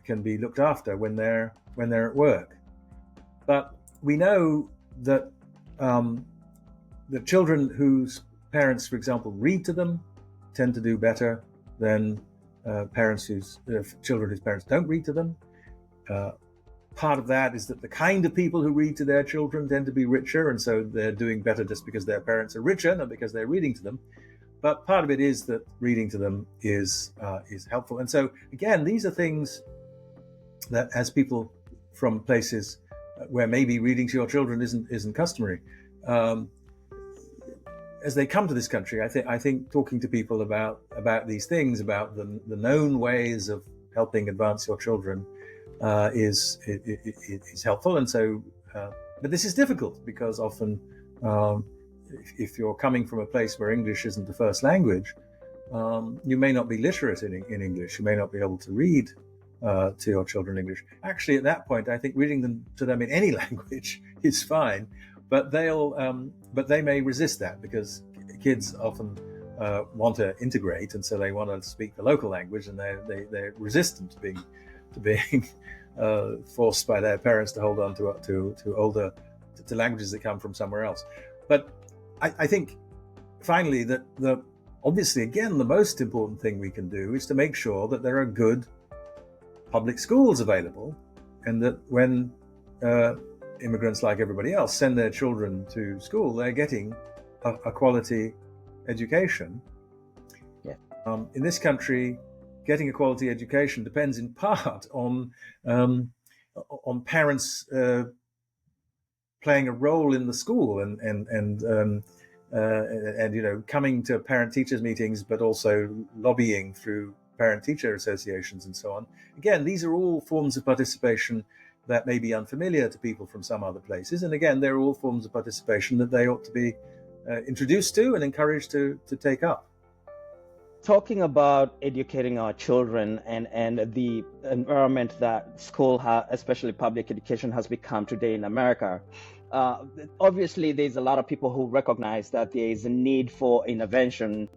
can be looked after when they're at work. But we know that the children whose parents, for example, read to them tend to do better than children whose parents don't read to them. Part of that is that the kind of people who read to their children tend to be richer, and so they're doing better just because their parents are richer, not because they're reading to them. But part of it is that reading to them is helpful. And so again, these are things that, as people from places where maybe reading to your children isn't customary, as they come to this country, I think talking to people about these things, about the known ways of helping advance your children, is helpful. And so But this is difficult because often, if you're coming from a place where English isn't the first language, you may not be literate in English. You may not be able to read to your children English. Actually, at that point, I think reading them to them in any language is fine, but they may resist that because kids often want to integrate, and so they want to speak the local language, and they're resistant to being forced by their parents to hold on to languages that come from somewhere else. But I think finally that obviously again the most important thing we can do is to make sure that there are good public schools available, and that when immigrants like everybody else send their children to school, they're getting a quality education. Yeah. In this country, getting a quality education depends in part on parents playing a role in the school and coming to parent-teachers meetings, but also lobbying through parent-teacher associations and so on. Again, these are all forms of participation that may be unfamiliar to people from some other places. And again, they're all forms of participation that they ought to be introduced to and encouraged to take up. Talking about educating our children and the environment that school, especially public education, has become today in America, obviously there's a lot of people who recognize that there is a need for intervention.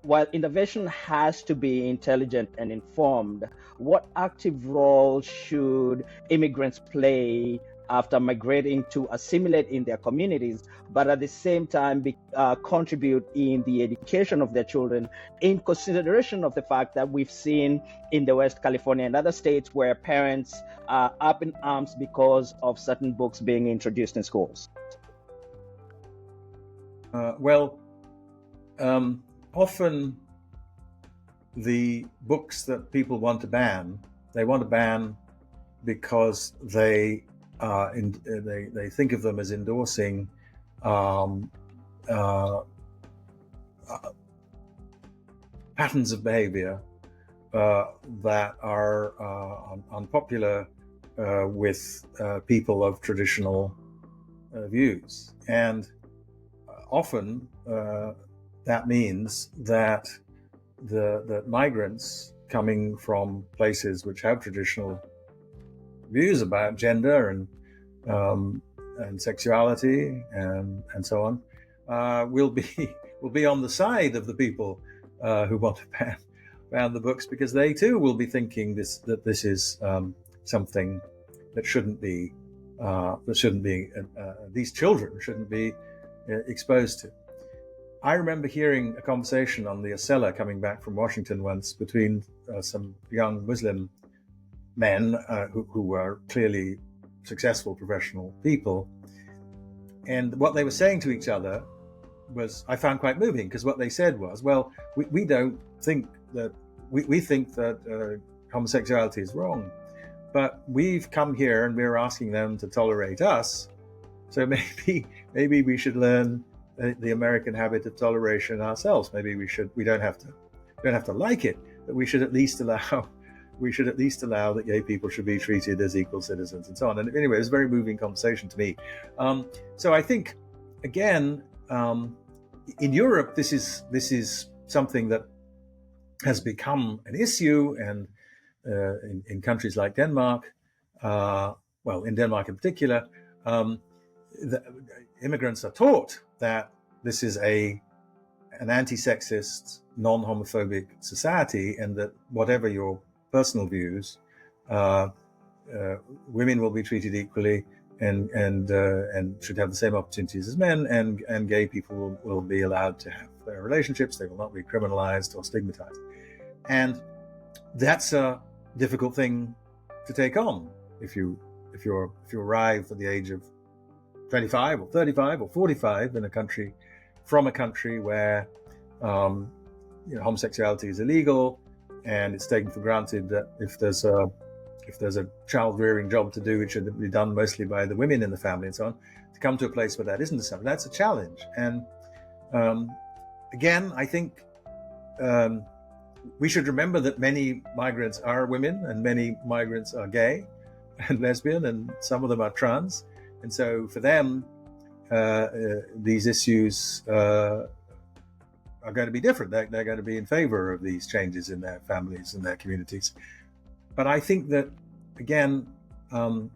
While intervention has to be intelligent and informed, what active role should immigrants play after migrating to assimilate in their communities, but at the same time contribute in the education of their children, in consideration of the fact that we've seen in the West California and other states where parents are up in arms because of certain books being introduced in schools? Often the books that people want to ban, they want to ban because they think of them as endorsing patterns of behavior that are unpopular with people of traditional views. And often that means that the migrants coming from places which have traditional views about gender and sexuality and so on will be on the side of the people who want to ban the books, because they too will be thinking that this is something that shouldn't be these children shouldn't be exposed to. I remember hearing a conversation on the Acela coming back from Washington once between some young Muslim men who were clearly successful professional people. And what they were saying to each other was, I found quite moving, because what they said was, well, we don't think that, we think that homosexuality is wrong, but we've come here and we're asking them to tolerate us. So maybe we should learn the American habit of toleration ourselves. Maybe we don't have to like it, but we should at least allow that gay people should be treated as equal citizens and so on. And anyway, it was a very moving conversation to me. So I think, again, in Europe, this is something that has become an issue, and in countries like Denmark, in Denmark in particular, the immigrants are taught that this is an anti-sexist, non-homophobic society, and that whatever your personal views, women will be treated equally and should have the same opportunities as men, and gay people will be allowed to have their relationships. They will not be criminalized or stigmatized. And that's a difficult thing to take on if you arrive at the age of 25 or 35 or 45 in a country where homosexuality is illegal, and it's taken for granted that if there's a child rearing job to do, it should be done mostly by the women in the family and so on. To come to a place where that isn't something, that's a challenge. And again, I think we should remember that many migrants are women, and many migrants are gay and lesbian, and some of them are trans. And so for them, these issues are going to be different. They're going to be in favor of these changes in their families and their communities. But I think that, again, the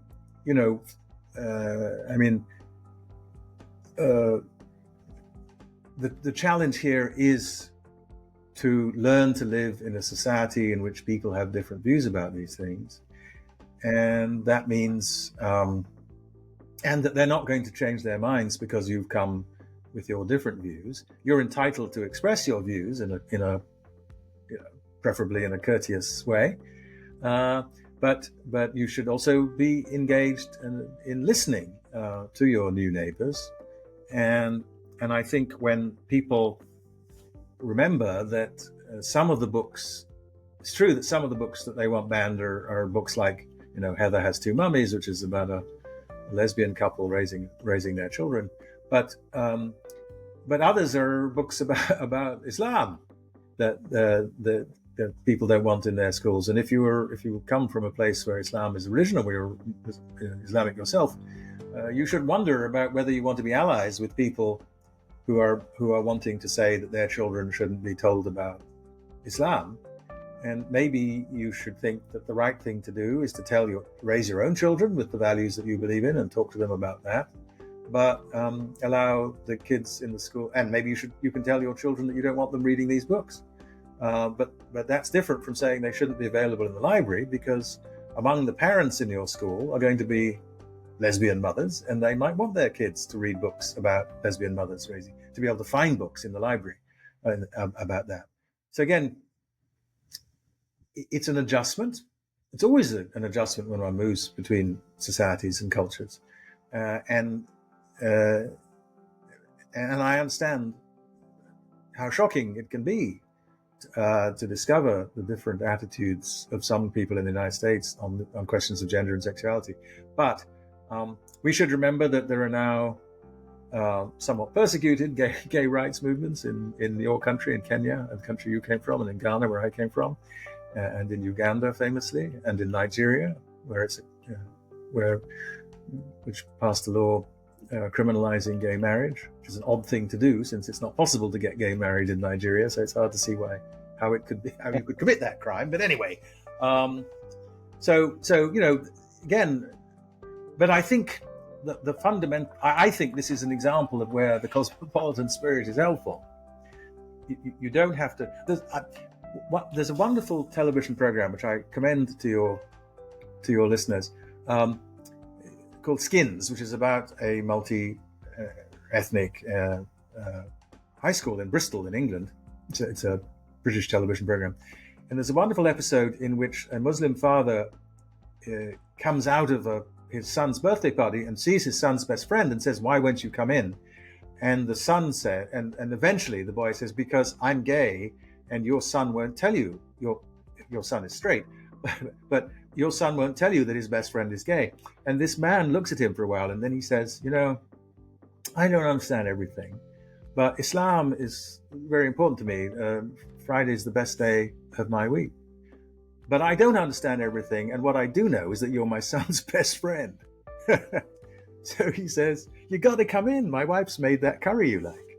challenge here is to learn to live in a society in which people have different views about these things. And that means, and that they're not going to change their minds because you've come with your different views. You're entitled to express your views in a preferably in a courteous way. But you should also be engaged in listening to your new neighbors. And I think when people remember that some of the books, it's true that some of the books that they want banned are books like, Heather Has Two Mummies, which is about a lesbian couple raising their children. But others are books about Islam that people don't want in their schools. And if you come from a place where Islam is original, where you're Islamic yourself, you should wonder about whether you want to be allies with people who are wanting to say that their children shouldn't be told about Islam. And maybe you should think that the right thing to do is to raise your own children with the values that you believe in and talk to them about that. But allow the kids in the school, and maybe you can tell your children that you don't want them reading these books. But that's different from saying they shouldn't be available in the library, because among the parents in your school are going to be lesbian mothers, and they might want their kids to read books about lesbian mothers to be able to find books in the library about that. So again, it's an adjustment. It's always an adjustment when one moves between societies and cultures, and I understand how shocking it can be to discover the different attitudes of some people in the United States on questions of gender and sexuality. But we should remember that there are now somewhat persecuted gay rights movements in your country, in Kenya, the country you came from, and in Ghana, where I came from, and in Uganda, famously, and in Nigeria, which passed a law criminalizing gay marriage, which is an odd thing to do since it's not possible to get gay married in Nigeria. So it's hard to see how you could commit that crime. But anyway, again, but I think the fundamental. I think this is an example of where the cosmopolitan spirit is helpful. You don't have to. There's a wonderful television program which I commend to your listeners, called Skins, which is about a multi-ethnic high school in Bristol, in England. It's a British television program, and there's a wonderful episode in which a Muslim father comes out of his son's birthday party and sees his son's best friend and says, "Why won't you come in?" And the son said, and eventually the boy says, "Because I'm gay, and your son won't tell you. Your son is straight, but your son won't tell you that his best friend is gay." And this man looks at him for a while, and then he says, "I don't understand everything, but Islam is very important to me. Friday is the best day of my week. But I don't understand everything, and what I do know is that you're my son's best friend." So he says, "You got to come in. My wife's made that curry you like."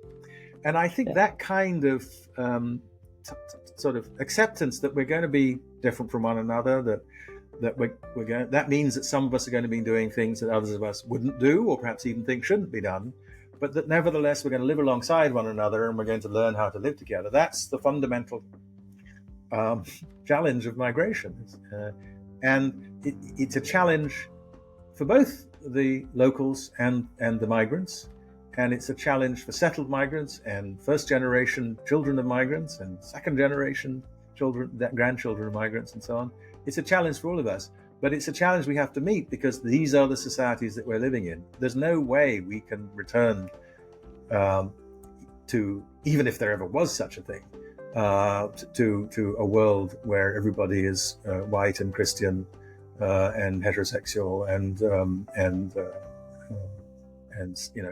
And I think that kind of sort of acceptance that we're going to be different from one another, that means that some of us are going to be doing things that others of us wouldn't do, or perhaps even think shouldn't be done, but that nevertheless we're going to live alongside one another and we're going to learn how to live together. That's the fundamental challenge of migration, and it's a challenge for both the locals and the migrants. And it's a challenge for settled migrants and first-generation children of migrants and second-generation grandchildren of migrants and so on. It's a challenge for all of us, but it's a challenge we have to meet because these are the societies that we're living in. There's no way we can return to, even if there ever was such a thing, to a world where everybody is white and Christian and heterosexual and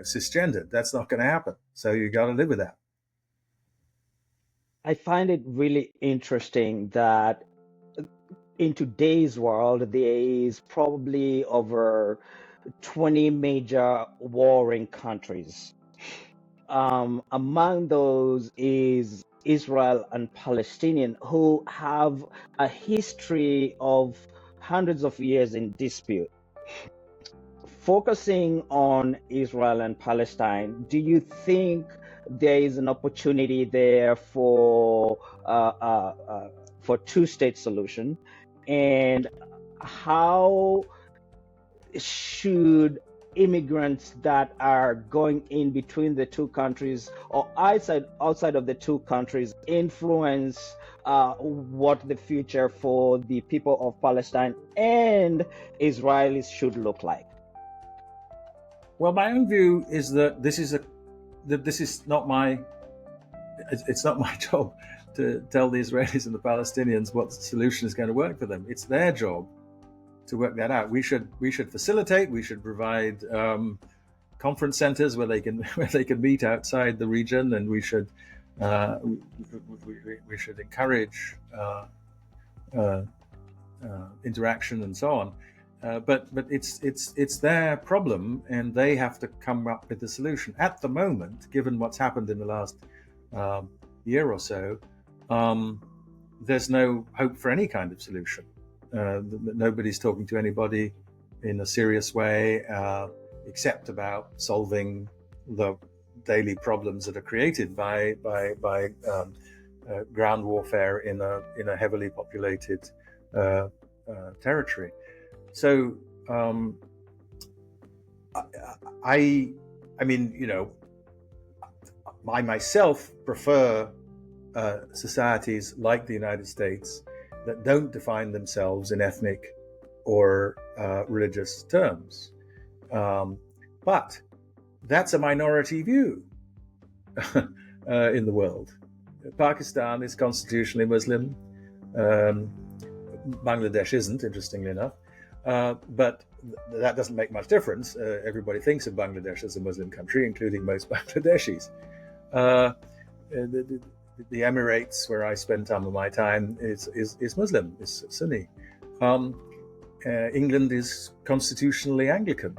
cisgendered. That's not going to happen. So you got to live with that. I find it really interesting that in today's world, there is probably over 20 major warring countries. Among those is Israel and Palestinian, who have a history of hundreds of years in dispute. Focusing on Israel and Palestine, do you think there is an opportunity there for two-state solution? And how should immigrants that are going in between the two countries or outside of the two countries influence what the future for the people of Palestine and Israelis should look like? Well, my own view is that it's not my job to tell the Israelis and the Palestinians what solution is going to work for them. It's their job to work that out. We should facilitate. We should provide conference centers where they can meet outside the region, and we should encourage interaction and so on. But it's their problem, and they have to come up with the solution. At the moment, given what's happened in the last year or so, there's no hope for any kind of solution. Nobody's talking to anybody in a serious way, except about solving the daily problems that are created by ground warfare in a heavily populated territory. So I mean, you know, I myself prefer societies like the United States that don't define themselves in ethnic or religious terms. But that's a minority view in the world. Pakistan is constitutionally Muslim. Bangladesh isn't, interestingly enough. But that doesn't make much difference. Everybody thinks of Bangladesh as a Muslim country, including most Bangladeshis. The Emirates, where I spend some of my time, is Muslim, is Sunni. England is constitutionally Anglican.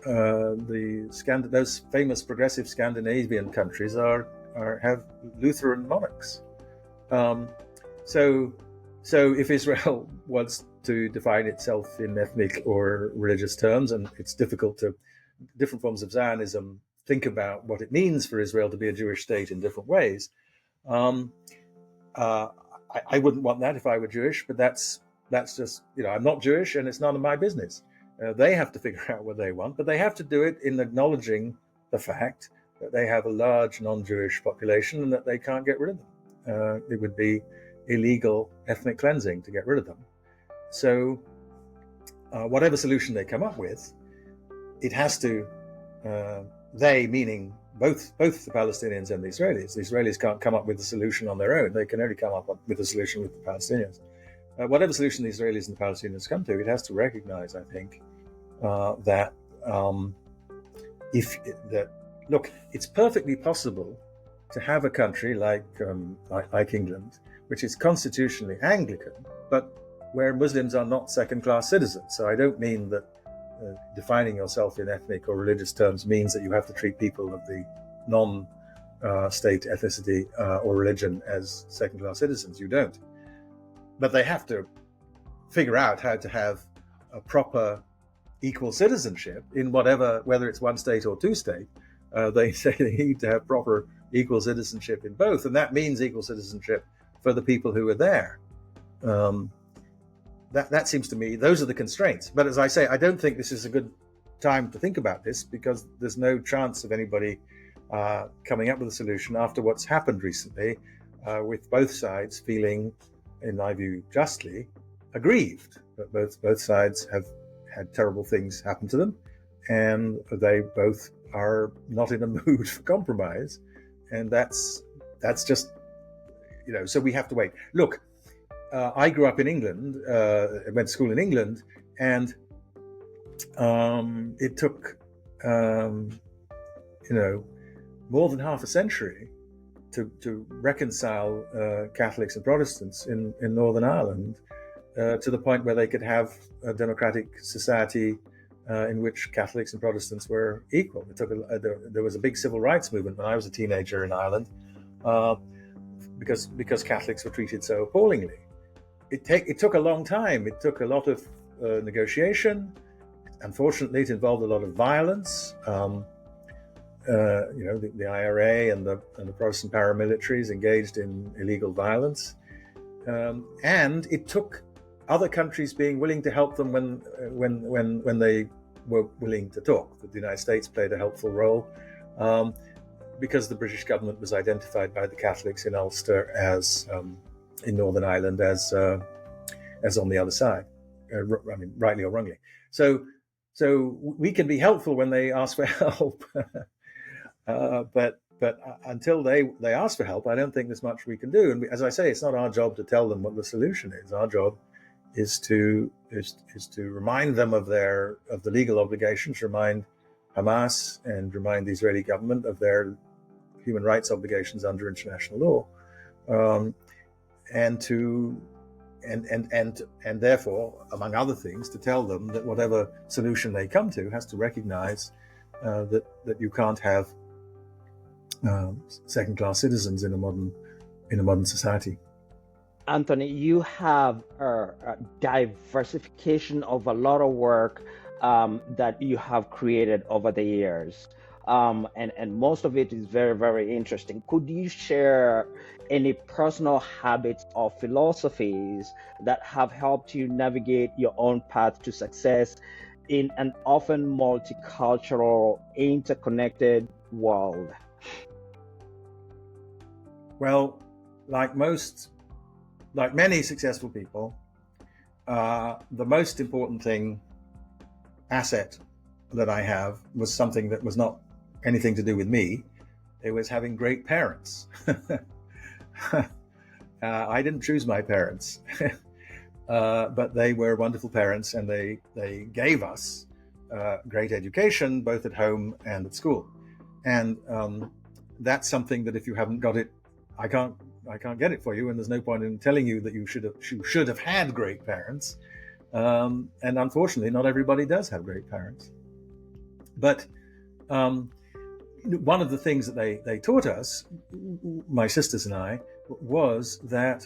Those famous progressive Scandinavian countries have Lutheran monarchs. So if Israel wants to define itself in ethnic or religious terms, and it's difficult to different forms of Zionism think about what it means for Israel to be a Jewish state in different ways. I wouldn't want that if I were Jewish, but that's just, you know, I'm not Jewish and it's none of my business. They have to figure out what they want, but they have to do it in acknowledging the fact that they have a large non-Jewish population and that they can't get rid of them. It would be illegal ethnic cleansing to get rid of them. So whatever solution they come up with, it has to, they meaning both the Palestinians and the Israelis. The Israelis can't come up with a solution on their own. They can only come up with a solution with the Palestinians. Whatever solution the Israelis and the Palestinians come to, it has to recognize, I think, that look, it's perfectly possible to have a country like England, which is constitutionally Anglican, but where Muslims are not second-class citizens. So I don't mean that defining yourself in ethnic or religious terms means that you have to treat people of the non-state ethnicity or religion as second-class citizens. You don't. But they have to figure out how to have a proper equal citizenship in whether it's one state or two state. They say they need to have proper equal citizenship in both, and that means equal citizenship for the people who are there. That seems to me, those are the constraints. But as I say, I don't think this is a good time to think about this, because there's no chance of anybody coming up with a solution after what's happened recently, with both sides feeling, in my view, justly aggrieved. But both sides have had terrible things happen to them, and they both are not in a mood for compromise. And that's just, you know, so we have to wait. Look, I grew up in England, I went to school in England, and it took, more than half a century to reconcile Catholics and Protestants in Northern Ireland to the point where they could have a democratic society in which Catholics and Protestants were equal. There was a big civil rights movement when I was a teenager in Ireland, because Catholics were treated so appallingly. It took a long time. It took a lot of negotiation. Unfortunately, it involved a lot of violence. The IRA and the Protestant paramilitaries engaged in illegal violence, and it took other countries being willing to help them when they were willing to talk. The United States played a helpful role, because the British government was identified by the Catholics in Ulster as in Northern Ireland as on the other side. Rightly or wrongly. So we can be helpful when they ask for help, but until they ask for help, I don't think there's much we can do. And as I say, it's not our job to tell them what the solution is. Our job is to remind them of the legal obligations, remind Hamas and remind the Israeli government of their human rights obligations under international law, and therefore, among other things, to tell them that whatever solution they come to has to recognize that you can't have second-class citizens in a modern society. Anthony, you have a diversification of a lot of work that you have created over the years. And most of it is very, very interesting. Could you share any personal habits or philosophies that have helped you navigate your own path to success in an often multicultural, interconnected world? Well, like many successful people, the most important asset that I have was something that was not anything to do with me. It was having great parents. I didn't choose my parents, but they were wonderful parents, and they gave us great education, both at home and at school. And that's something that if you haven't got it, I can't get it for you, and there's no point in telling you that you should have had great parents. And unfortunately, not everybody does have great parents. But one of the things that they taught us, my sisters and I, was that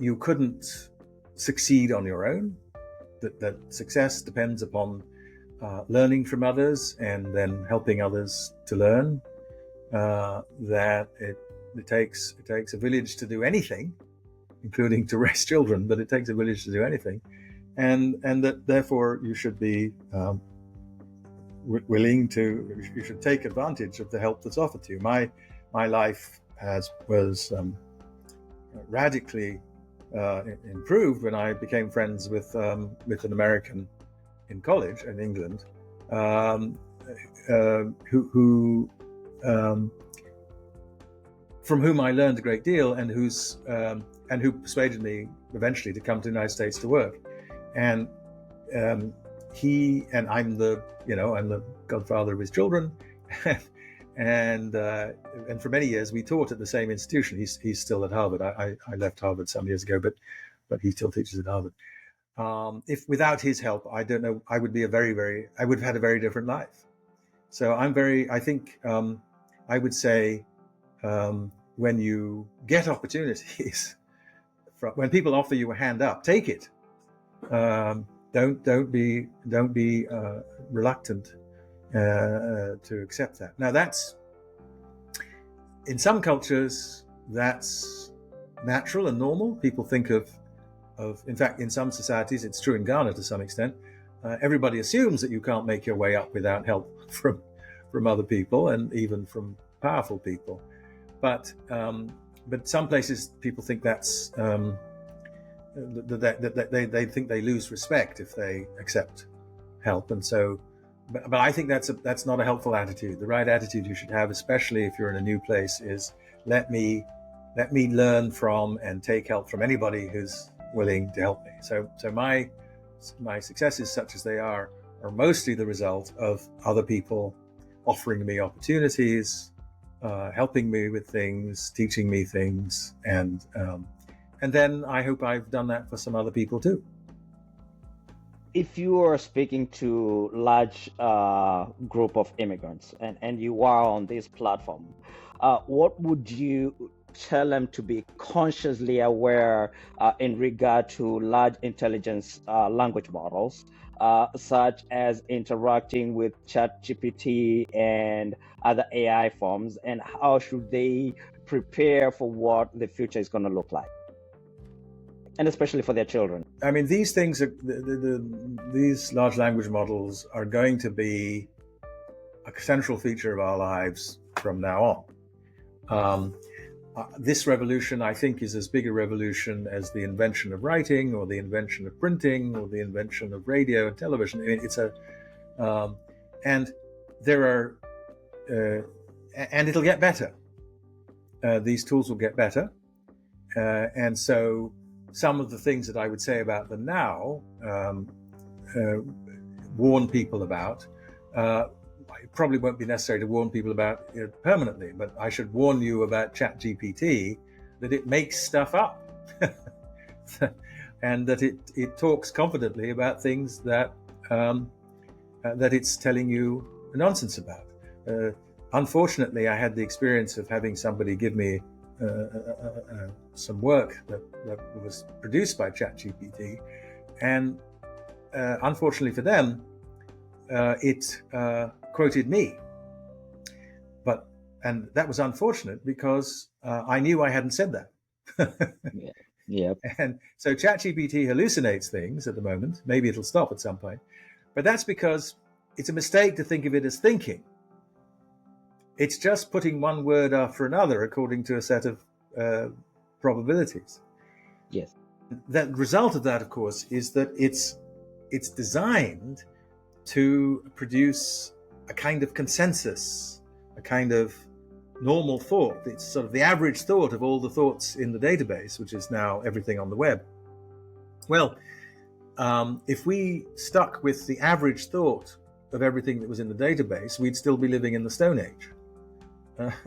you couldn't succeed on your own. That success depends upon learning from others and then helping others to learn. That it takes a village to do anything, including to raise children, but it takes a village to do anything, and that therefore you should be you should take advantage of the help that's offered to you. My life was radically improved when I became friends with an American in college in England, who from whom I learned a great deal, and who persuaded me eventually to come to the United States to work. And he and I'm the godfather of his children, and for many years we taught at the same institution. He's still at Harvard. I left Harvard some years ago, but he still teaches at Harvard. If without his help, I don't know, I would have had a very different life. So I think I would say, when you get opportunities, when people offer you a hand up, take it. Don't be reluctant to accept that. Now, that's in some cultures that's natural and normal. People think of in fact, in some societies, it's true in Ghana to some extent. Everybody assumes that you can't make your way up without help from other people, and even from powerful people. But some places people think that's that they think they lose respect if they accept help, and so. But I think that's not a helpful attitude. The right attitude you should have, especially if you're in a new place, is let me learn from and take help from anybody who's willing to help me. So my successes, such as they are mostly the result of other people offering me opportunities, helping me with things, teaching me things, and then I hope I've done that for some other people too. if you are speaking to large group of immigrants and you are on this platform, what would you tell them to be consciously aware in regard to large intelligence language models, such as interacting with ChatGPT and other AI forms, and how should they prepare for what the future is going to look like, and especially for their children? I mean, these things are these large language models are going to be a central feature of our lives from now on. This revolution, I think, is as big a revolution as the invention of writing, or the invention of printing, or the invention of radio and television. I mean, it's and there are, and it'll get better. These tools will get better, and so some of the things that I would say about them now, warn people about. It probably won't be necessary to warn people about it permanently, but I should warn you about ChatGPT, that it makes stuff up and that it talks confidently about things that it's telling you nonsense about. Unfortunately, I had the experience of having somebody give me some work that was produced by ChatGPT, and unfortunately for them, it quoted me. And that was unfortunate because I knew I hadn't said that. Yeah. Yep. And so ChatGPT hallucinates things at the moment. Maybe it'll stop at some point, but that's because it's a mistake to think of it as thinking. It's just putting one word after another according to a set of probabilities. Yes. The result of that, of course, is that it's designed to produce a kind of consensus, a kind of normal thought. It's sort of the average thought of all the thoughts in the database, which is now everything on the web. Well, if we stuck with the average thought of everything that was in the database, we'd still be living in the Stone Age.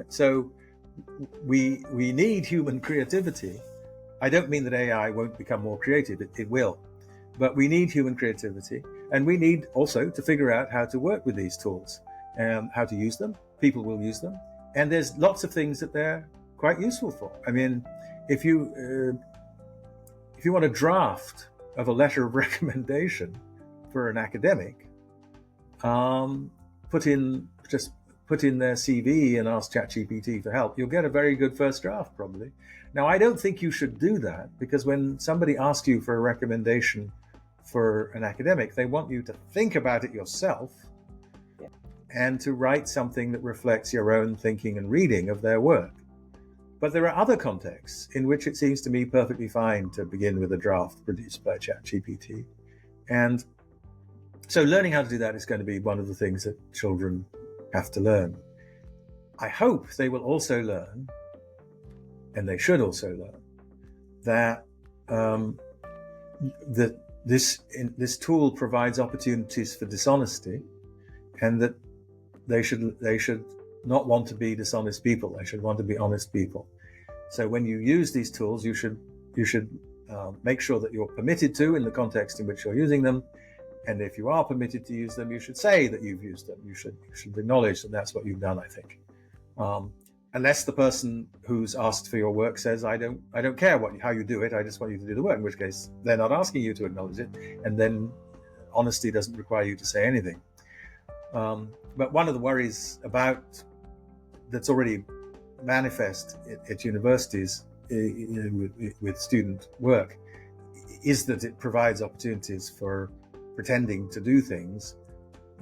So we need human creativity. I don't mean that AI won't become more creative, it will. But we need human creativity, and we need also to figure out how to work with these tools, how to use them. People will use them, and there's lots of things that they're quite useful for. I mean, if you want a draft of a letter of recommendation for an academic, put in their CV and ask ChatGPT for help. You'll get a very good first draft, probably. Now, I don't think you should do that, because when somebody asks you for a recommendation for an academic, they want you to think about it yourself and to write something that reflects your own thinking and reading of their work. But there are other contexts in which it seems to me perfectly fine to begin with a draft produced by ChatGPT. And so learning how to do that is going to be one of the things that children have to learn. I hope they will also learn, and they should also learn, that this tool provides opportunities for dishonesty, and that they should not want to be dishonest people. They should want to be honest people. So when you use these tools, you should make sure that you're permitted to in the context in which you're using them. And if you are permitted to use them, you should say that you've used them. You should acknowledge that that's what you've done, I think. Unless the person who's asked for your work says, I don't care how you do it, I just want you to do the work, in which case they're not asking you to acknowledge it, and then honesty doesn't require you to say anything. But one of the worries that's already manifest at universities with student work is that it provides opportunities for pretending to do things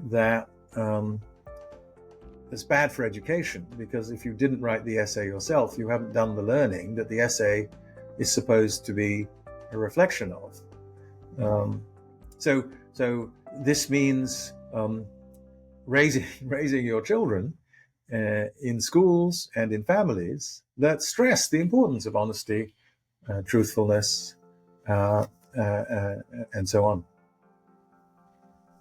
that that's bad for education, because if you didn't write the essay yourself, you haven't done the learning that the essay is supposed to be a reflection of. So this means raising your children in schools and in families that stress the importance of honesty, truthfulness, and so on.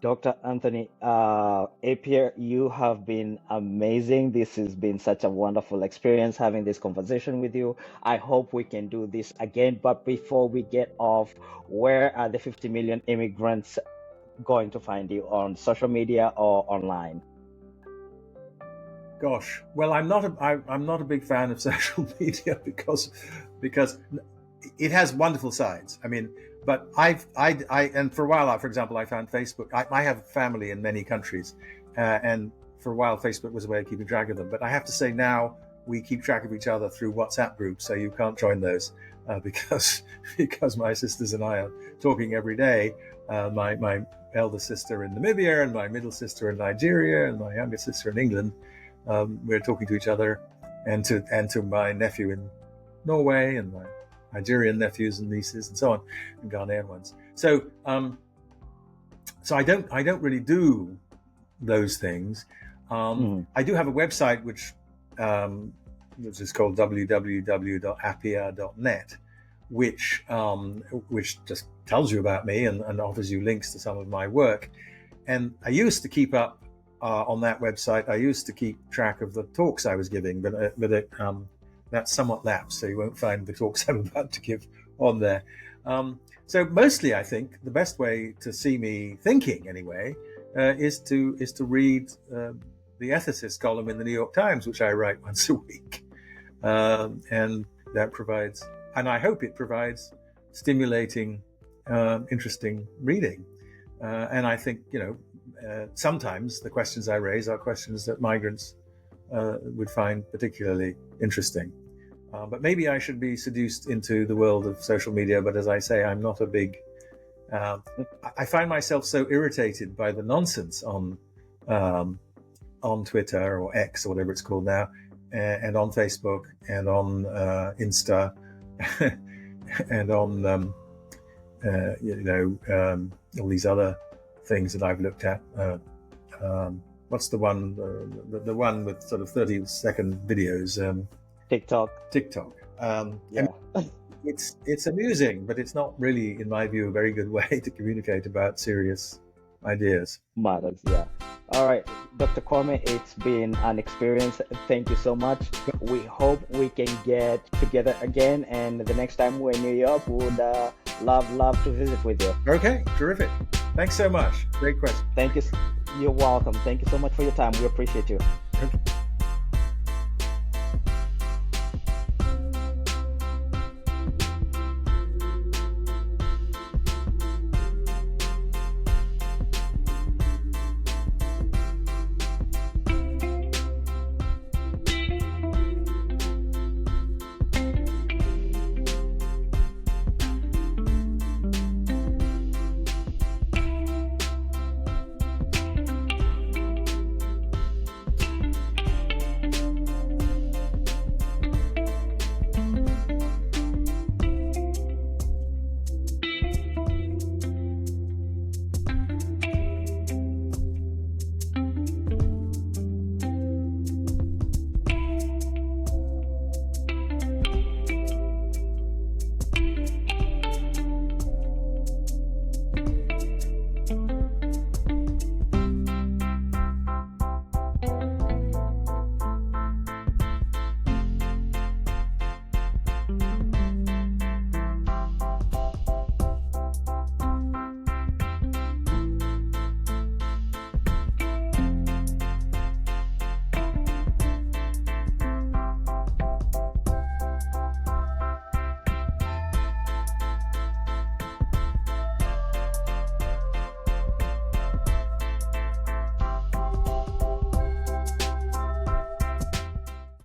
Dr. Anthony Appiah, you have been amazing. This has been such a wonderful experience having this conversation with you. I hope we can do this again. But before we get off, where are the 50 million immigrants going to find you, on social media or online? Gosh, well, I'm not a big fan of social media because it has wonderful sides. I mean, but I and for a while, for example, I found Facebook. I have family in many countries, and for a while, Facebook was a way of keeping track of them. But I have to say now we keep track of each other through WhatsApp groups, so you can't join those because my sisters and I are talking every day. My elder sister in Namibia, and my middle sister in Nigeria, and my younger sister in England. We're talking to each other, and to my nephew in Norway, and my Nigerian nephews and nieces, and so on, and Ghanaian ones. So I don't really do those things. I do have a website which is called www.appiah.net, which just tells you about me and offers you links to some of my work. And I used to keep up on that website. I used to keep track of the talks I was giving, but that's somewhat lapsed, so you won't find the talks I'm about to give on there. So mostly, I think the best way to see me thinking, anyway, is to read the ethicist column in the New York Times, which I write once a week, and that provides, and I hope it provides, stimulating, interesting reading. And I think, sometimes the questions I raise are questions that migrants would find particularly interesting. But maybe I should be seduced into the world of social media. But as I say, I'm not a big. I find myself so irritated by the nonsense on Twitter or X or whatever it's called now, and on Facebook and on Insta, and on all these other things that I've looked at. What's the one? The one with sort of 30-second videos. TikTok. Yeah. It's amusing, but it's not really, in my view, a very good way to communicate about serious ideas. Matters, yeah. All right, Dr. Kwame, it's been an experience. Thank you so much. We hope we can get together again, and the next time we're in New York, we would love to visit with you. Okay, terrific. Thanks so much. Great question. Thank you. You're welcome. Thank you so much for your time. We appreciate you. Okay.